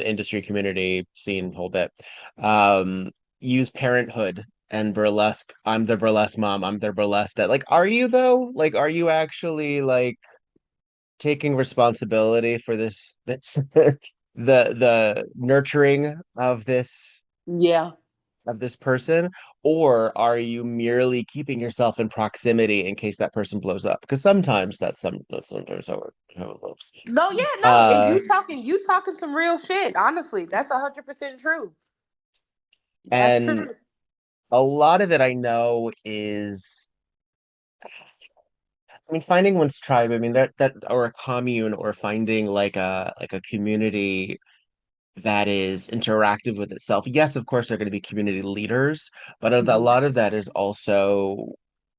industry community scene whole bit, um, use parenthood and burlesque. I'm the burlesque mom. I'm their burlesque dad. Like, are you though? Like, are you actually like taking responsibility for this the nurturing Yeah. of this person, or are you merely keeping yourself in proximity in case that person blows up? Because that's sometimes how it looks. No, yeah, no. And Uh, you talking some real shit. Honestly, that's 100% true. That's and true. a lot of it I know is, I mean, finding one's tribe. I mean, that or a commune, or finding like a community that is interactive with itself. Yes, of course, they're going to be community leaders, but a Mhm. lot of that is also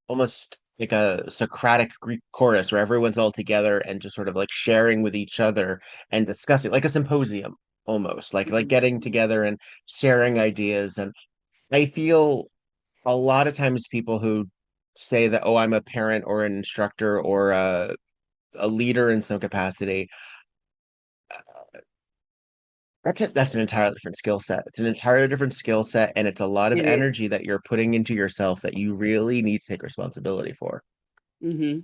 almost like a Socratic Greek chorus where everyone's all together and just sort of like sharing with each other and discussing, like a symposium almost, like Mhm. getting together and sharing ideas. And I feel a lot of times people who say that, oh, I'm a parent or an instructor or a leader in some capacity, that's an entirely different skill set. It's an entirely different skill set, and it's a lot of It is. energy that you're putting into yourself that you really need to take responsibility for. Mhm.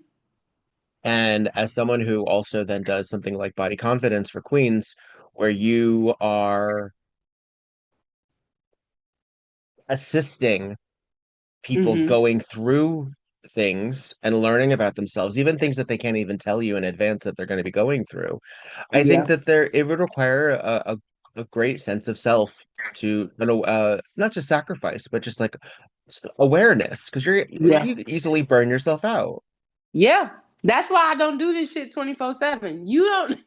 And as someone who also then does something like body confidence for queens, where you are assisting people Mm-hmm. going through things and learning about themselves, even things that they can't even tell you in advance that they're going to be going through. I think Yeah. that it would require a great sense of self to, not just sacrifice, but just like awareness, because Yeah. you easily burn yourself out. Yeah. That's why I don't do this shit 24/7. You don't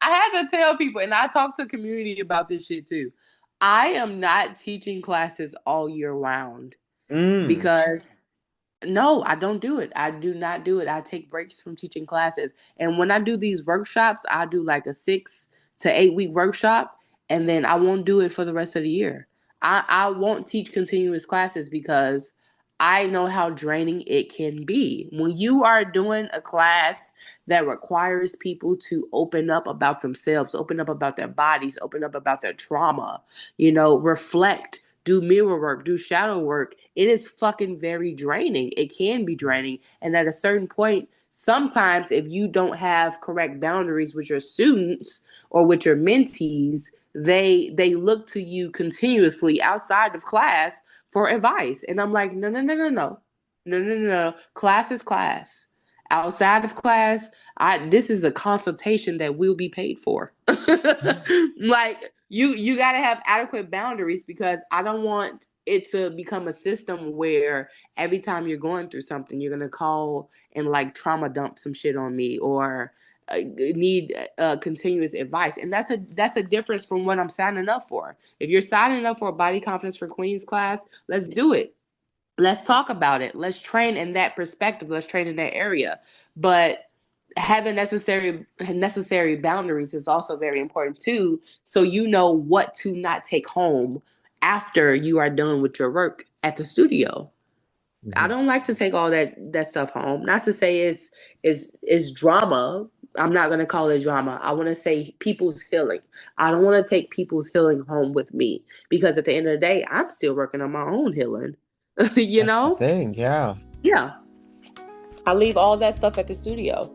I had to tell people, and I talk to community about this shit too. I am not teaching classes all year round Mm. because no, I don't do it. I do not do it. I take breaks from teaching classes. And when I do these workshops, I do like a 6 to 8 week workshop, and then I won't do it for the rest of the year. I won't teach continuous classes because I know how draining it can be. When you are doing a class that requires people to open up about themselves, open up about their bodies, open up about their trauma, reflect, do mirror work, do shadow work, it is fucking very draining. It can be draining. And at a certain point, sometimes if you don't have correct boundaries with your students or with your mentees, they look to you continuously outside of class for advice. And I'm like, no, no, no, no, no. No, no, no, no. Class is class. Outside of class, this is a consultation that will be paid for. Like you got to have adequate boundaries because I don't want it to become a system where every time you're going through something, you're gonna call and like trauma dump some shit on me or need continuous advice. And that's a difference from what I'm signing up for. If you're signing up for a body confidence for queens class, let's do it. Let's talk about it. Let's train in that perspective. Let's train in that area. But having necessary boundaries is also very important too, so you know what to not take home after you are done with your work at the studio. I don't like to take all that stuff home. Not to say it's drama. I'm not gonna call it drama. I want to say people's healing. I don't want to take people's healing home with me because at the end of the day, I'm still working on my own healing. you That's the know? thing, yeah. Yeah. I leave all that stuff at the studio.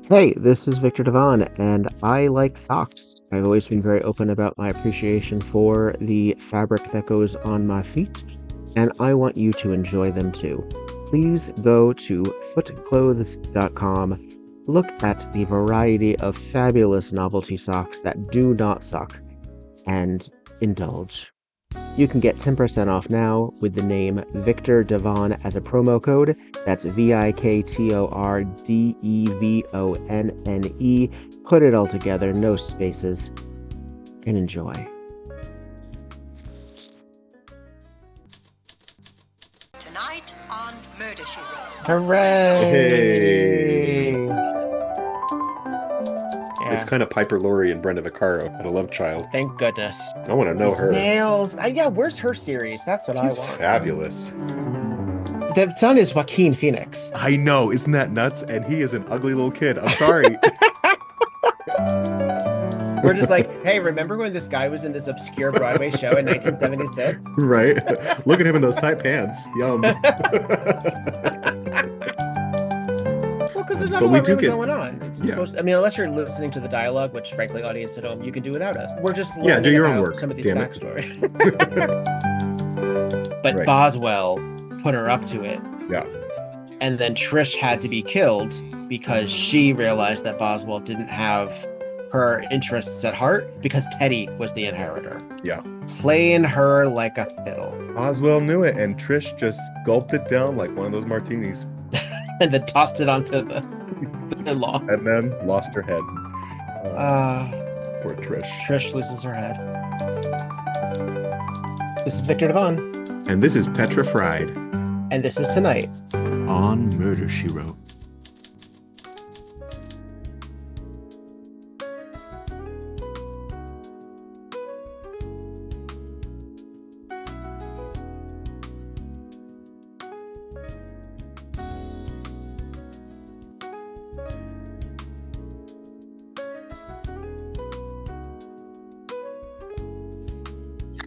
Hey, this is Victor Devon, and I like socks. I've always been very open about my appreciation for the fabric that goes on my feet, and I want you to enjoy them too. Please go to footclothes.com, look at the variety of fabulous novelty socks that do not suck, and indulge. You can get 10% off now with the name Victor Devon as a promo code. That's VIKTORDEVONNE. Put it all together, no spaces, and enjoy. Tonight on Murder, She Wrote. Hooray! Hey. Yeah. It's kind of Piper Laurie and Brenda Vaccaro at A Love Child. Thank goodness. I want to know her. Nails. Yeah, where's her series? That's what She's I want. fabulous. The son is Joaquin Phoenix. I know, isn't that nuts? And he is an ugly little kid. I'm sorry. We're just like, hey, remember when this guy was in this obscure Broadway show in 1976? Right? Look at him in those tight pants. Yum. Well, because there's not But a we lot do really get- going on. It's Yeah. supposed I mean, unless you're listening to the dialogue, which frankly, audience at home, you can do without us. We're just Yeah, do learning your own about work, some of these damn it. backstory. But Right. Boswell put her up to it. Yeah. And then Trish had to be killed because she realized that Boswell didn't have her interests at heart because Teddy was the inheritor. Yeah. Playing her like a fiddle. Oswell knew it, and Trish just gulped it down like one of those martinis. And then tossed it onto the law. And then lost her head. Poor Trish. Trish loses her head. This is Victor Devon. And this is Petra Fried And this is Tonight. on Murder, She Wrote.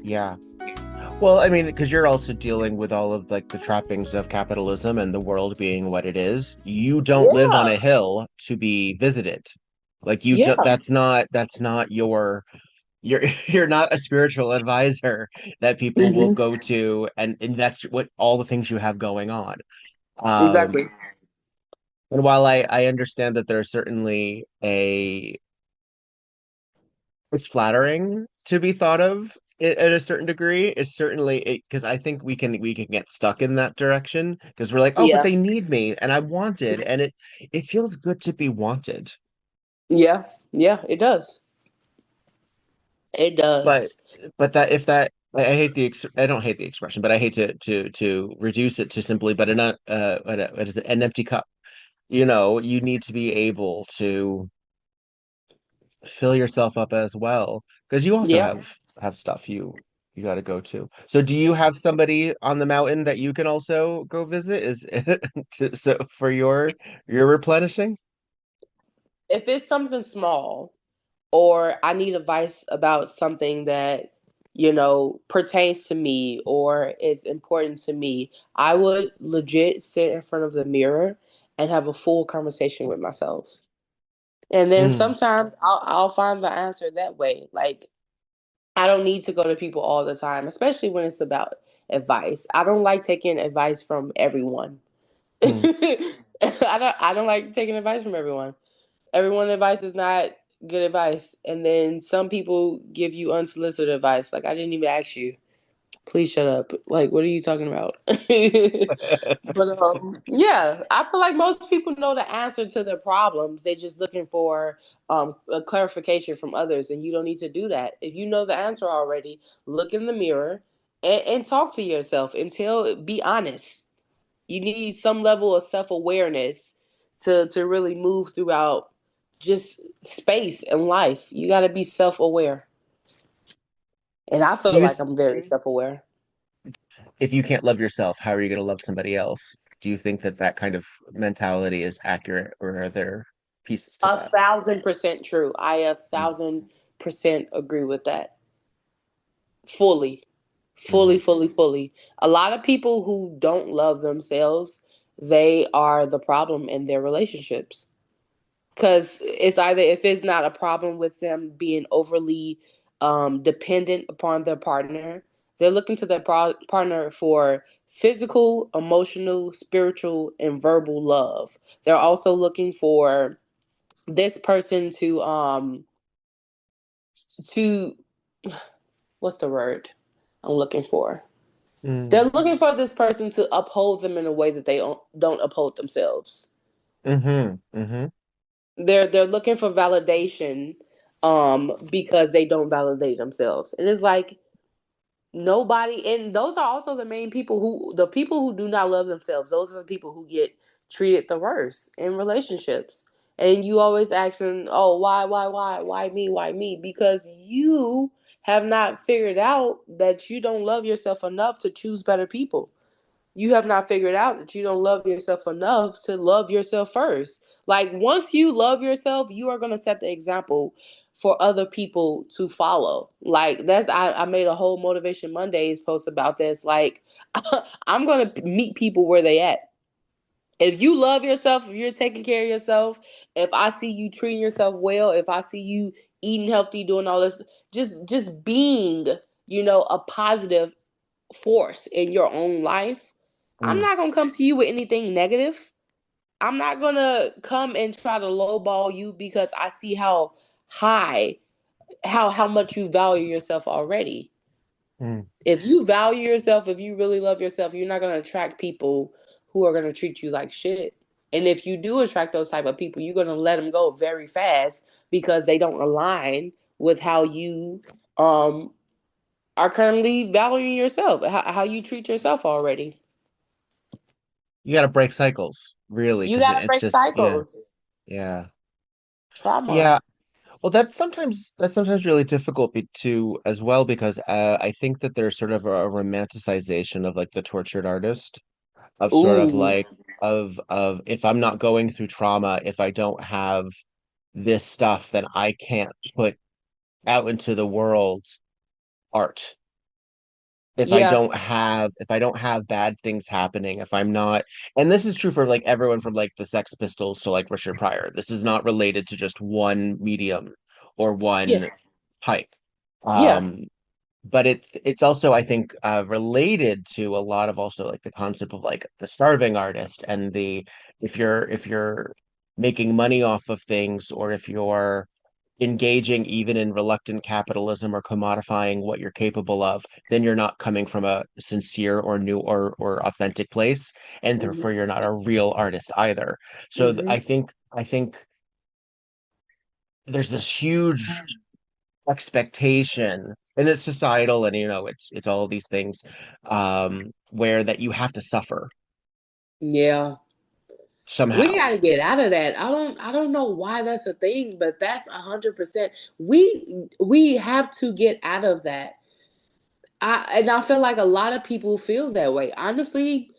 Yeah. Well, I mean, because you're also dealing with all of like the trappings of capitalism and the world being what it is. You don't live on Yeah, a hill to be visited. Like you just yeah, that's not you're you're not a spiritual advisor that people will hmm go to, and that's what all the things you have going on. exactly. And while I understand that there's certainly a it's flattering to be thought of at a certain degree, it's certainly it because I think we can get stuck in that direction because we're like, oh, but Yeah, they need me and I'm wanted, and it feels good to be wanted. yeah, yeah. It does. It But does. that if that I hate I don't hate the expression, but I hate to reduce it to simply, but not what is it, an empty cup. You need to be able to fill yourself up as well because you also Yeah. have stuff you got to go to. So do you have somebody on the mountain that you can also go visit? Is so for your replenishing? If it's something small, or I need advice about something that, pertains to me or is important to me, I would legit sit in front of the mirror and have a full conversation with myself. And then Mm, sometimes I'll find the answer that way. Like, I don't need to go to people all the time, especially when it's about advice. I don't like taking advice from everyone. mm. I don't like taking advice from everyone. Everyone's advice is not good advice. And then some people give you unsolicited advice. Like, I didn't even ask you. Please shut up. Like, what are you talking about? But yeah, I feel like most people know the answer to their problems. They're just looking for a clarification from others, and you don't need to do that. If you know the answer already, look in the mirror and talk to yourself until be honest. You need some level of self awareness to really move throughout just space and life. You got to be self aware, and I Do feel you like I'm very self aware. if you can't love yourself, how are you going to love somebody else? Do you think that that kind of mentality is accurate, or are there pieces to that? 1,000% true. I a Mm, 1,000% agree with that. Fully, fully, mhm. fully, fully. A lot of people who don't love themselves, they are the problem in their relationships. Because it's either, if it's not a problem with them being overly dependent upon their partner, they're looking to their partner for physical, emotional, spiritual, and verbal love. They're also looking for this person to what's the word I'm looking for? They're Mm. looking for this person to uphold them in a way that they don't uphold themselves. Mm-hmm. Mm-hmm. They're looking for validation because they don't validate themselves. And it's like, nobody, and those are also the people who do not love themselves, those are the people who get treated the worst in relationships. And you always asking, oh, why me, because you have not figured out that you don't love yourself enough to choose better people. You have not figured out that you don't love yourself enough to love yourself first. Like, once you love yourself, you are going to set the example for other people to follow. Like, I made a whole Motivation Mondays post about this. Like, I'm going to meet people where they at. If you love yourself, if you're taking care of yourself, if I see you treating yourself well, if I see you eating healthy, doing all this, just being, a positive force in your own life, I'm Mm. not gonna come to you with anything negative. I'm not gonna come and try to lowball you because I see how high, how much you value yourself already. Mm. If you value yourself, if you really love yourself, you're not gonna attract people who are gonna treat you like shit. And if you do attract those type of people, you're gonna let them go very fast because they don't align with how you um are currently valuing yourself, how you treat yourself already. You got to break cycles, really, You because gotta it's break just cycles. yeah, Trauma. yeah. Well, that's sometimes really difficult to as well because I think that there's sort of a romanticization of like the tortured artist. of sort of Ooh. like of if I'm not going through trauma, if I don't have this stuff, then I can't put out into the world art. Yeah. If I don't have bad things happening, if I'm not, and this is true for like everyone from like the Sex Pistols to like Richard Pryor. This is not related to just one medium or Yeah. one type. Yeah. Um, but it's also I think related to a lot of also like the concept of like the starving artist and the if you're making money off of things or if you're engaging even in reluctant capitalism or commodifying what you're capable of, then you're not coming from a sincere or new or authentic place, and Hmm. therefore you're not a real artist either. So Hmm. I think there's this huge expectation and it's societal and it's all of these things where that you have to suffer Yeah. We somehow. got to get out of that. I don't know why that's a thing, but that's 100%. We have to get out of that. I feel like a lot of people feel that way. Honestly,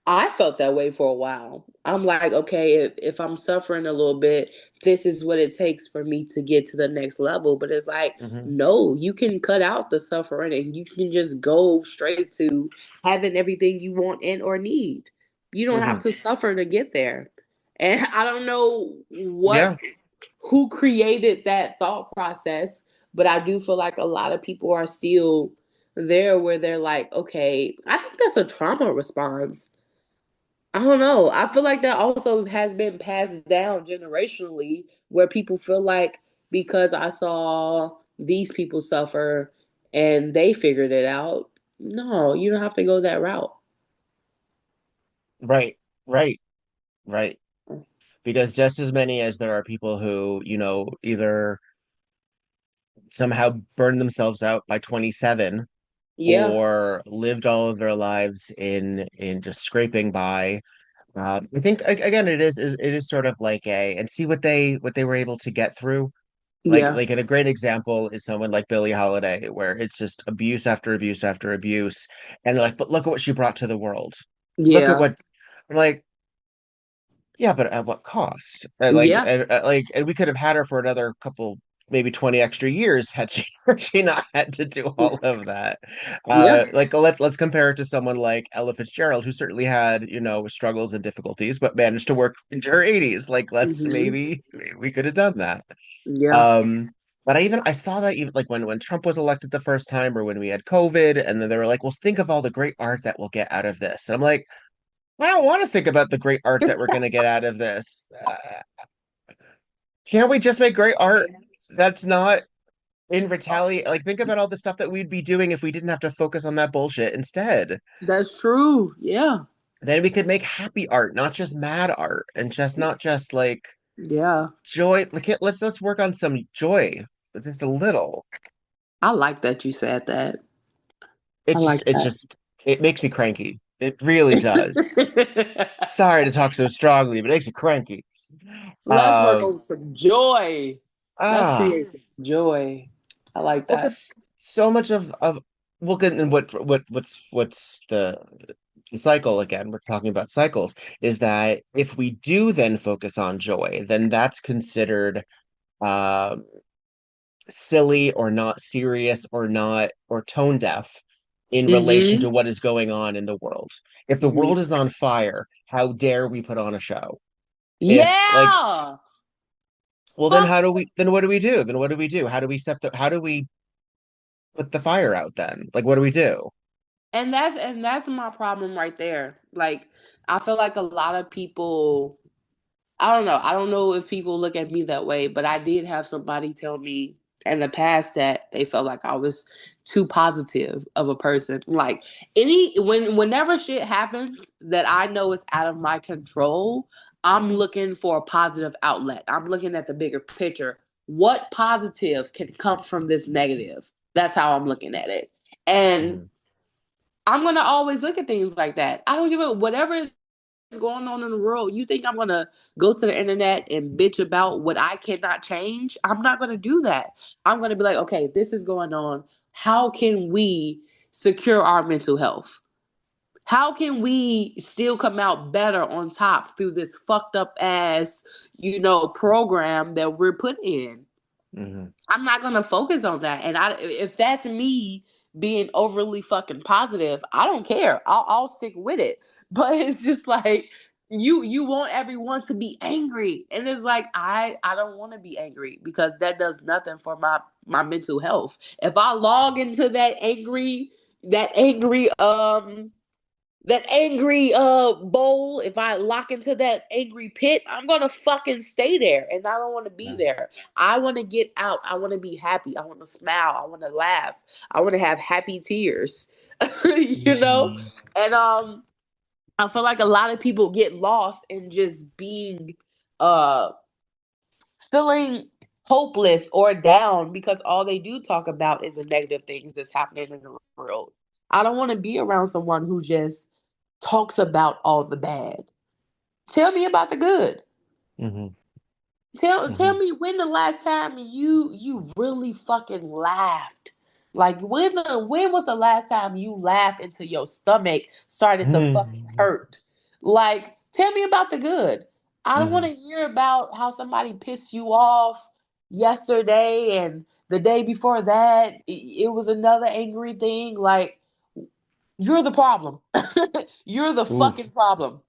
I felt that way for a while. I'm like, okay, if I'm suffering a little bit, this is what it takes for me to get to the next level. But it's like, Hmm. no, you can cut out the suffering and you can just go straight to having everything you want and or need. You don't have Hmm. to suffer to get there. And I don't know Yeah, who created that thought process, but I do feel like a lot of people are still there where they're like, okay, I think that's a trauma response. I don't know. I feel like that also has been passed down generationally where people feel like because I saw these people suffer and they figured it out. No, you don't have to go that route. right, right, right, because just as many as there are people who either somehow burned themselves out by 27 Yeah. or lived all of their lives in just scraping by. I think again, it is sort of like a and see what they were able to get through. Yeah. And a great example is someone like Billie Holiday, where it's just abuse after abuse after abuse, and they're like, but look at what she brought to the world. Look at Yeah. what, like, yeah, but at what cost? Yeah. And we could have had her for another couple, maybe 20 extra years had she had she not had to do all of that. Yeah. Let's compare it to someone like Ella Fitzgerald, who certainly had, struggles and difficulties, but managed to work into her 80s. Like, let's Hmm. maybe we could have done that. Yeah. Um, but I saw that even like when Trump was elected the first time or when we had COVID, and then they were like, well, think of all the great art that we'll get out of this. And I'm like, I don't want to think about the great art that we're going to get out of this. Can't we just make great art that's not in retaliate? Like, think about all the stuff that we'd be doing if we didn't have to focus on that bullshit instead. That's true. Yeah. Then we could make happy art, not just mad art, and just not just like Yeah. joy. Like, let's work on some joy, just a little. I like that you said that. I like It's just it makes me cranky. It really does. that. Sorry to talk so strongly, but it makes me cranky. Let's work Um, on some joy. Let's ah, create some joy. I like well, that. because so much of we'll get in what's the cycle again. We're talking about cycles. Is that if we do then focus on joy, then that's considered um silly or not serious or not or tone deaf in relation to Mm-hmm. what is going on in the world. If the Hmm. world is on fire, how dare we put on a show? If like, Yeah. well, then Fuck. how do we? Then what do we do? Then what do we do? How do we set the? How do we put the fire out? Then like, what do we do? And that's my problem right there. Like, I feel like a lot of people, I don't know. I don't know if people look at me that way, but I did have somebody tell me in the past that they felt like I was too positive of a person. Like whenever shit happens that I know is out of my control, I'm looking for a positive outlet. I'm looking at the bigger picture. What positive can come from this negative? That's how I'm looking at it. And Mhm. I'm gonna always look at things like that. I don't give a whatever is going on in the world. You think I'm gonna go to the internet and bitch about what I cannot change? I'm not gonna do that. I'm gonna be like, okay, this is going on. How can we secure our mental health? How can we still come out better on top through this fucked up ass, program that we're put in? Mm-hmm. I'm not gonna focus on that. And if that's me being overly fucking positive, I don't care. I'll stick with it. But it's just like you want everyone to be angry, and it's like I don't want to be angry because that does nothing for my mental health. If I log into that angry bowl, if I lock into that angry pit, I'm gonna fucking stay there, and I don't want to be Yeah. there. I want to get out. I want to be happy. I want to smile. I want to laugh. I want to have happy tears. Mm-hmm. And I feel like a lot of people get lost in just being uh feeling hopeless or down because all they do talk about is the negative things that's happening in the world. I don't want to be around someone who just talks about all the bad. Tell me about the good. Mm-hmm. Tell me when the last time you really fucking laughed. Like when was the last time you laughed until your stomach started to fucking Mm-hmm. hurt? Like tell me about the good. I don't want Mm-hmm. to hear about how somebody pissed you off yesterday and the day before that it was another angry thing. Like you're the problem. You're the Ooh, fucking problem.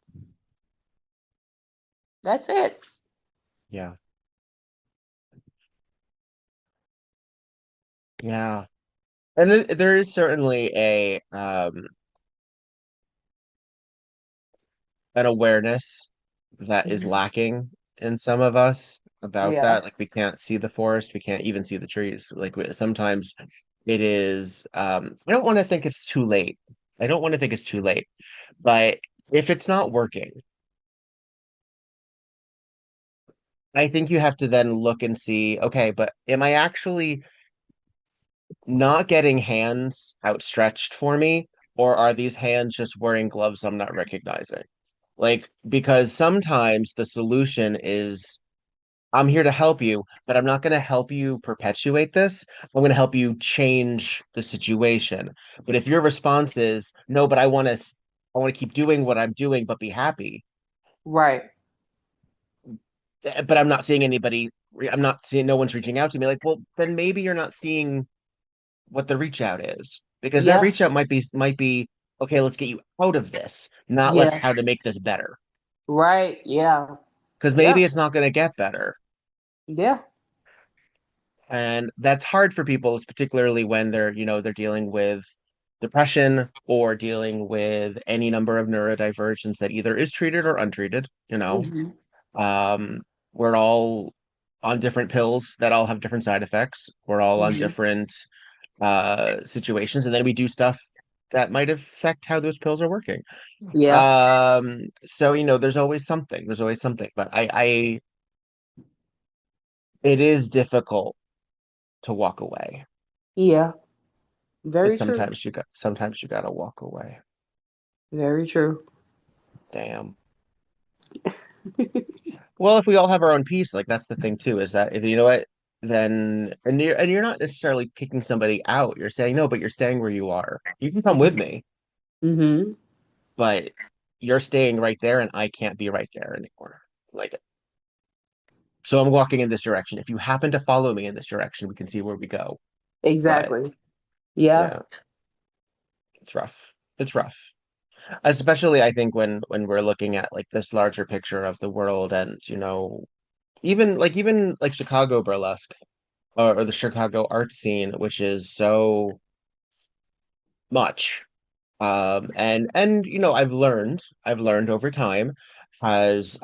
That's it. yeah. Yeah. And there is certainly an awareness that is Mhm. lacking in some of us about Yeah. that. Like we can't see the forest, we can't even see the trees. Like sometimes it is I don't want to think it's too late. I don't want to think it's too late. But if it's not working, I think you have to then look and see, okay, but am I actually not getting hands outstretched for me, or are these hands just wearing gloves I'm not recognizing? Like, because sometimes the solution is I'm here to help you, but I'm not going to help you perpetuate this. I'm going to help you change the situation. But if your response is, no, but I want to keep doing what I'm doing, but be happy. Right. But I'm not seeing anybody, I'm not seeing no one's reaching out to me. Like, well, then maybe you're not seeing what the reach out is because that Yeah. reach out might be okay, let's get you out of this, not let's Yeah. how to make this better, Right. Yeah. because Yeah. maybe it's not going to get better. Yeah. And that's hard for people, particularly when they're dealing with depression or dealing with any number of neurodivergence that either is treated or untreated. Hmm. um we're all on different pills that all have different side effects. We're all on Hmm. different situations, and then we do stuff that might affect how those pills are working. Yeah. So there's always something, but I it is difficult to walk away. Yeah. It's Very true. sometimes you gotta walk away. Very true. Damn. Well, if we all have our own piece, like that's the thing too, is that if you know what, then and you're not necessarily kicking somebody out. You're saying no, but you're staying where you are. You can come with me, Hmm. but you're staying right there, and I can't be right there anymore. Like, so I'm walking in this direction. If you happen to follow me in this direction, we can see where we go. But Exactly. Yeah. yeah, it's rough. It's rough. Especially I think when we're looking at like this larger picture of the world, and even like Chicago burlesque, or the Chicago art scene, which is so much. And I've learned over time has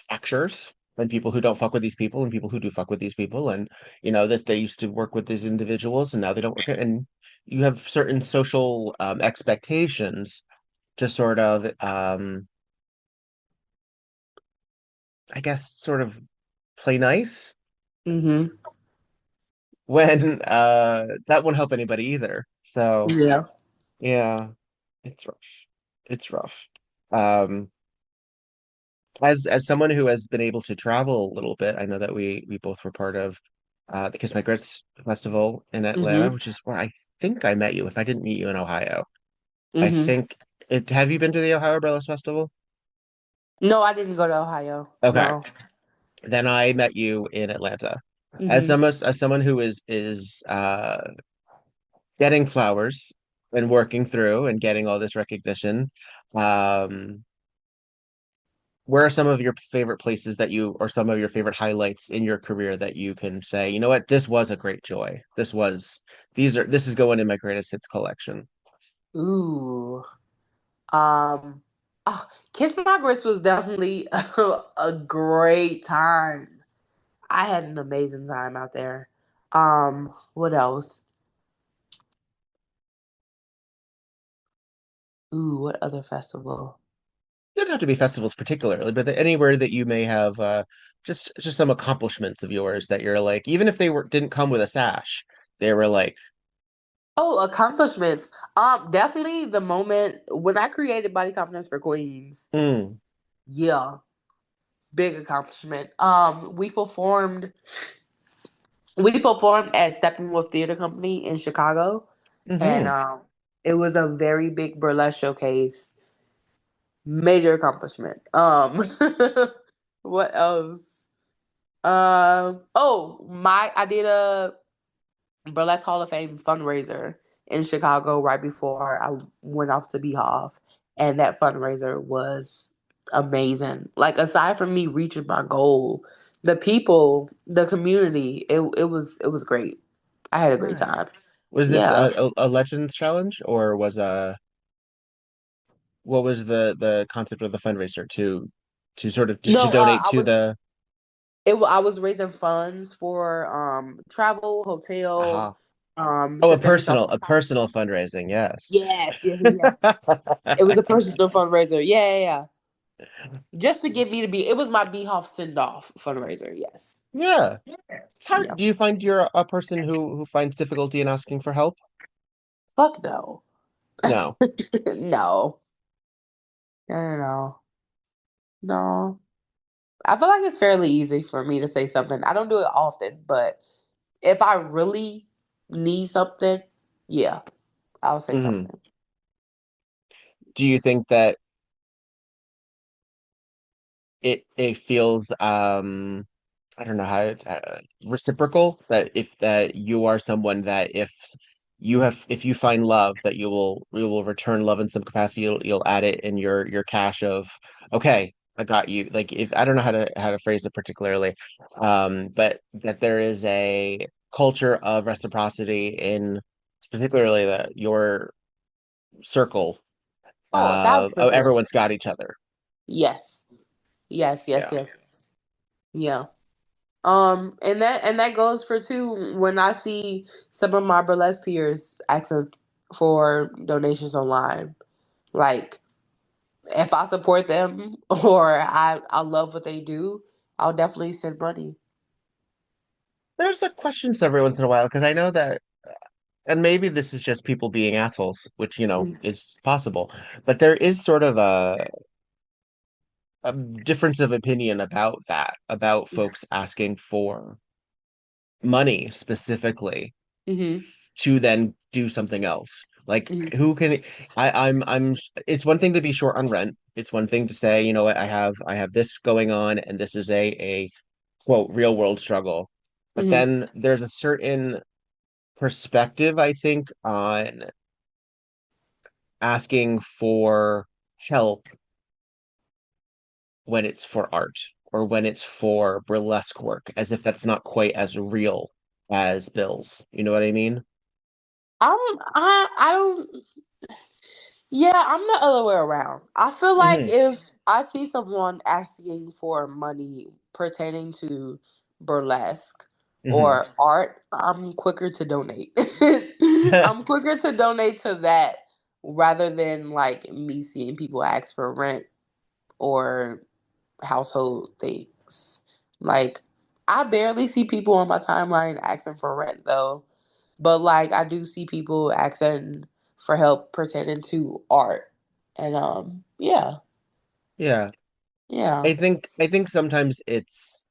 fractures, and people who don't fuck with these people and people who do fuck with these people, and that they used to work with these individuals and now they don't work, and you have certain social expectations to sort of I guess sort of play nice Hmm. when that won't help anybody either. So Yeah. yeah, it's rough. It's rough. Um, as someone who has been able to travel a little bit, I know that we both were part of the Kiss My Grits Festival in Atlanta, Hmm. which is where I think I met you. If I didn't meet you in Ohio, I Hmm. think Have you been to the Ohio Burlesque Festival? No, I didn't go to Ohio. Okay. No. Then I met you in Atlanta. Hmm. As someone who is getting flowers and working through and getting all this recognition, um, where are some of your favorite places that you or some of your favorite highlights in your career that you can say, you know what, this was a great joy. This is going in my greatest hits collection. Ooh. Um, Kiss My Grits was definitely a great time. I had an amazing time out there. What else? Ooh, what other festival? It doesn't have to be festivals particularly, but anywhere that you may have just some accomplishments of yours that you're like, even if they were didn't come with a sash, they were like, Oh, accomplishments. Definitely the moment when I created Body Confidence for Queens. mm, Yeah, big accomplishment. We performed at Steppenwolf Theater Company in Chicago, and hmm. it was a very big burlesque showcase. Major accomplishment. What else? I did a Burlesque Hall of Fame fundraiser in Chicago right before I went off to Beehive, and that fundraiser was amazing. Like aside from me reaching my goal, the people, the community, it was great. I had a great Nice. time. Was this Yeah. a Legends challenge or was what was the concept of the fundraiser to sort of to No, donate to the I was raising funds for travel, hotel, aha. Oh, to send myself. a personal fundraising, yes. Yes, yes, yes, yes. It was a personal fundraiser. Yeah, yeah, yeah. Just to get me to be. It was my Beehoff send off fundraiser. Yes. Yeah. It's hard. Yeah. Do you find you're a person who finds difficulty in asking for help? Fuck no. No. No. No. No. No. No. I feel like it's fairly easy for me to say something. I don't do it often, but if I really need something, yeah, I'll say Hmm. something. Do you think that it feels I don't know how reciprocal that if that you are someone that if you find love that you will return love in some capacity, you'll add it in your cache of okay, I got you. Like if I don't know how to phrase it particularly, but that there is a culture of reciprocity in particularly your circle Oh, a thousand of percent. everyone's got each other. Yes. Yes, yes, Yeah. yes. Yeah. And that goes for too when I see some of my burlesque peers asking for donations online. Like if I support them or I love what they do, I'll definitely send money. There's a questions every once in a while because I know that, and maybe this is just people being assholes, which you know Mm. is possible, but there is sort of a difference of opinion about that, about folks asking for money specifically Mhm. to then do something else. Like Mhm. who can I'm it's one thing to be short on rent. It's one thing to say, you know what, I have this going on and this is a quote real world struggle. But Mhm. then there's a certain perspective, I think, on asking for help when it's for art or when it's for burlesque work, as if that's not quite as real as bills. You know what I mean? I don't. Yeah, I'm the other way around. I feel like Hmm. if I see someone asking for money pertaining to burlesque Hmm. or art, I'm quicker to donate. I'm quicker to donate to that rather than like me seeing people ask for rent or household things. Like I barely see people on my timeline asking for rent though. But like I do see people asking for help pertaining to art. And yeah. Yeah. Yeah. I think sometimes it's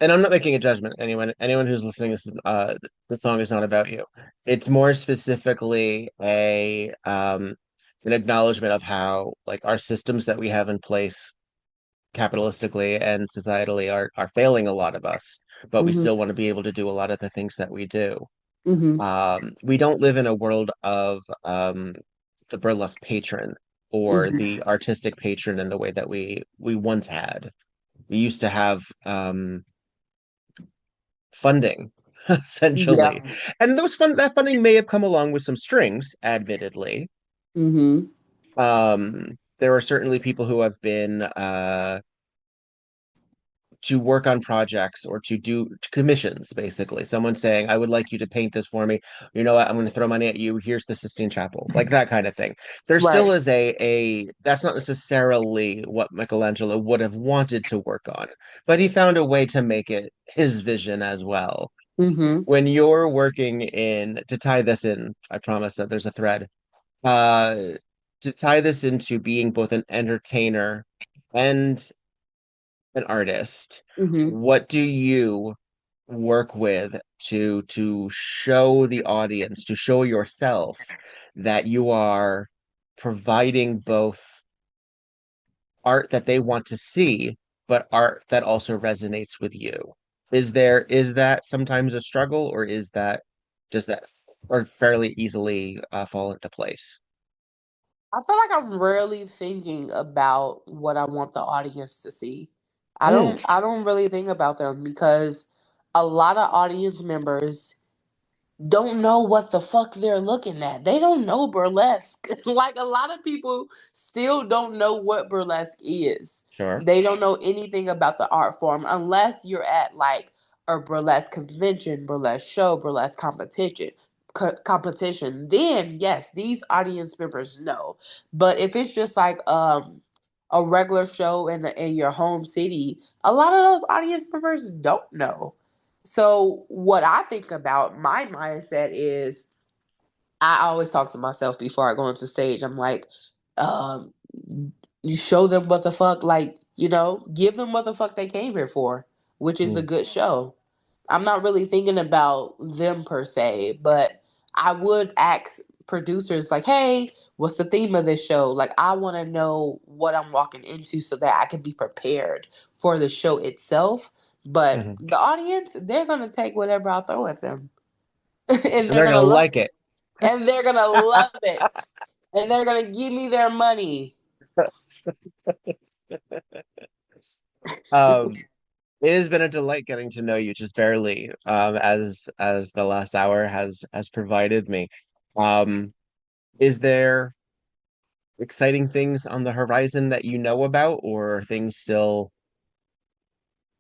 and I'm not making a judgment. Anyone who's listening, this is the song is not about you. It's more specifically a an acknowledgement of how like our systems that we have in place capitalistically and societally are failing a lot of us, but we Mhm. still want to be able to do a lot of the things that we do. Mhm. We don't live in a world of the burlesque patron or Mhm. the artistic patron in the way that we once had. We used to have funding, essentially. Yeah. And that funding may have come along with some strings, admittedly. Mhm. There are certainly people who have been to work on projects or to do commissions, basically. Someone saying, I would like you to paint this for me. You know what? I'm going to throw money at you. Here's the Sistine Chapel, like that kind of thing. There still Right. is a that's not necessarily what Michelangelo would have wanted to work on, but he found a way to make it his vision as well. Mhm. When you're working in, to tie this in, I promise that there's a thread, uh, to tie this into being both an entertainer and an artist, Mhm. what do you work with to show the audience, to show yourself that you are providing both art that they want to see, but art that also resonates with you? Is that sometimes a struggle, or does that or fairly easily fall into place? I feel like I'm rarely thinking about what I want the audience to see. Mm, I don't really think about them because a lot of audience members don't know what the fuck they're looking at. They don't know burlesque. Like a lot of people still don't know what burlesque is. sure. They don't know anything about the art form unless you're at like a burlesque convention, burlesque show, burlesque competition. Then yes, these audience members know. But if it's just like a regular show in your home city, a lot of those audience members don't know. So what I think about my mindset is I always talk to myself before I go into stage. I'm like, um, you show them what the fuck, like, give them what the fuck they came here for, which is a Mm. good show. I'm not really thinking about them per se, but I would ask producers like, hey, what's the theme of this show? Like, I want to know what I'm walking into so that I can be prepared for the show itself. But Mhm. the audience, they're gonna take whatever I throw at them, and And they're they're gonna gonna love like it, it. and they're gonna love it, and they're gonna give me their money. Um, it has been a delight getting to know you just barely, as the last hour has provided me. Um, is there exciting things on the horizon that you know about, or are things still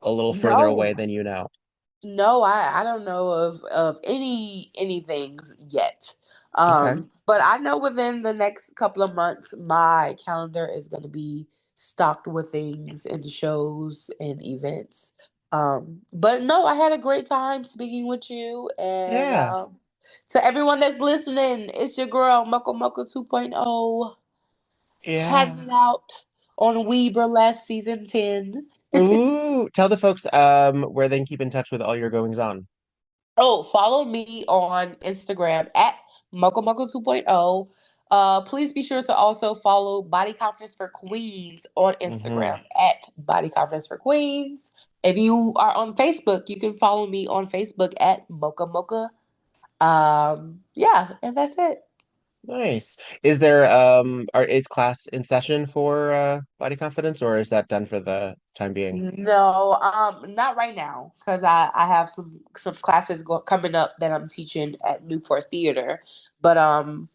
a little further No, away than you know? no, I don't know of anything yet. Okay. But I know within the next couple of months, my calendar is going to be stocked with things and shows and events. But no, I had a great time speaking with you, and Yeah. to everyone that's listening, it's your girl Mocha Mocha 2.0, chatting Yeah. it out on WeBurlesque season 10. Ooh, tell the folks where they can keep in touch with all your goings on. Oh, follow me on Instagram at Mocha Mocha 2.0. Please be sure to also follow Body Confidence for Queens on Hmm. Instagram at Body Confidence for Queens. If you are on Facebook, you can follow me on Facebook at Mocha Mocha. Yeah, and that's it. Nice. Is there is class in session for body confidence, or is that done for the time being? No, not right now because I have some classes coming up that I'm teaching at Newport Theater, but I'm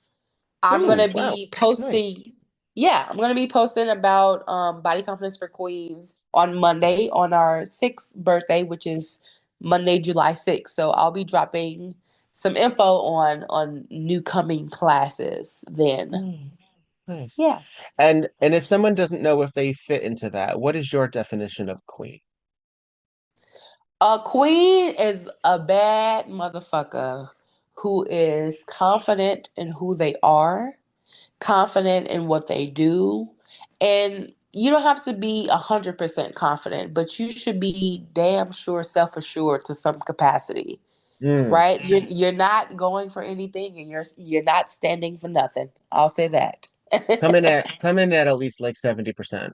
Ooh, gonna wow. be Nice. posting. Yeah, I'm gonna be posting about body confidence for queens on Monday on our sixth birthday, which is Monday, July 6th. So I'll be dropping some info on new coming classes then. Mm, nice. Yeah. And if someone doesn't know if they fit into that, what is your definition of queen? A queen is a bad motherfucker who is confident in who they are, confident in what they do, and you don't have to be 100% confident, but you should be damn sure self-assured to some capacity, Mm, right? You're not going for anything, and you're not standing for nothing. I'll say that. Come in at least like 70%. 70%.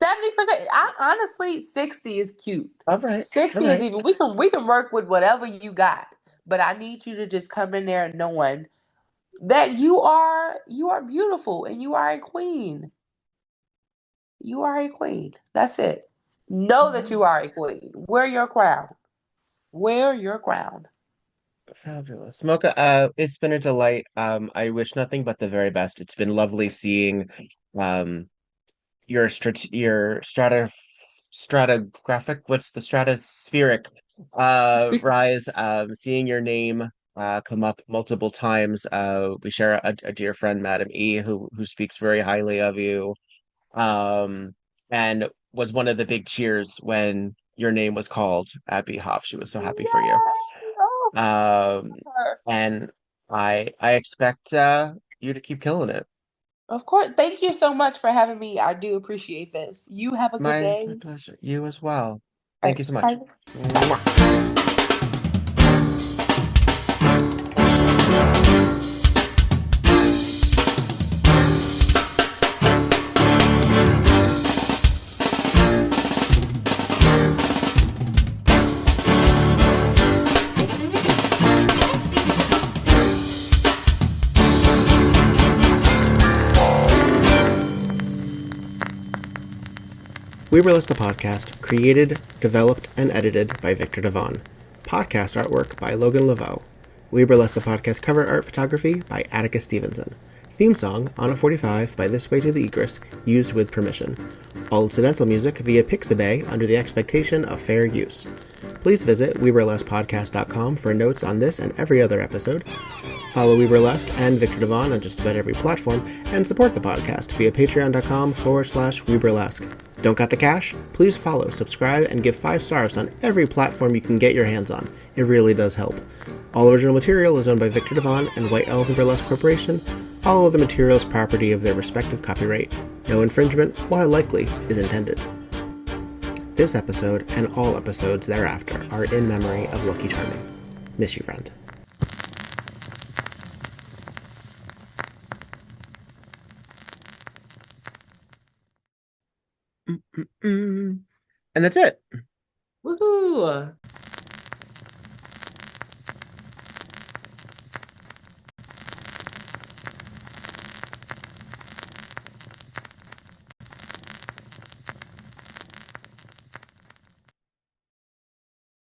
I honestly 60 is cute. All right. All 60 is right. even we can work with whatever you got. But I need you to just come in there knowing that you are beautiful and you are a queen. You are a queen. That's it. Know that you are a queen. Wear your crown. Wear your crown. Fabulous. Mocha, it's been a delight. I wish nothing but the very best. It's been lovely seeing um your stratigraphic, what's the stratospheric rise, seeing your name come up multiple times. We share a dear friend, Madam E, who speaks very highly of you. And was one of the big cheers when your name was called at Beehoff. She was so happy for you. Yay! Oh, Um, her. and I expect you to keep killing it. Of course. Thank you so much for having me. I do appreciate this. You have a good My day. pleasure. You as well. All Thank you right. so much. Bye. Mwah. WEBurlesque the podcast, created, developed, and edited by Viktor Devon. Podcast artwork by Logan Laveau. WeBurlesque the podcast cover art photography by Atticus Stevenson. Theme song, On a 45 by This Way to the Egress, used with permission. All incidental music via Pixabay under the expectation of fair use. Please visit WeBurlesquePodcast.com for notes on this and every other episode. Follow WeBurlesque and Viktor Devon on just about every platform, and support the podcast via patreon.com/WeBurlesque. Don't got the cash? Please follow, subscribe, and give 5 stars on every platform you can get your hands on. It really does help. All original material is owned by Viktor Devon and White Elephant Burlesque Corporation. All other materials property of their respective copyright. No infringement, while likely, is intended. This episode, and all episodes thereafter, are in memory of Lucky Charming. Miss you, friend. And that's it. Woohoo!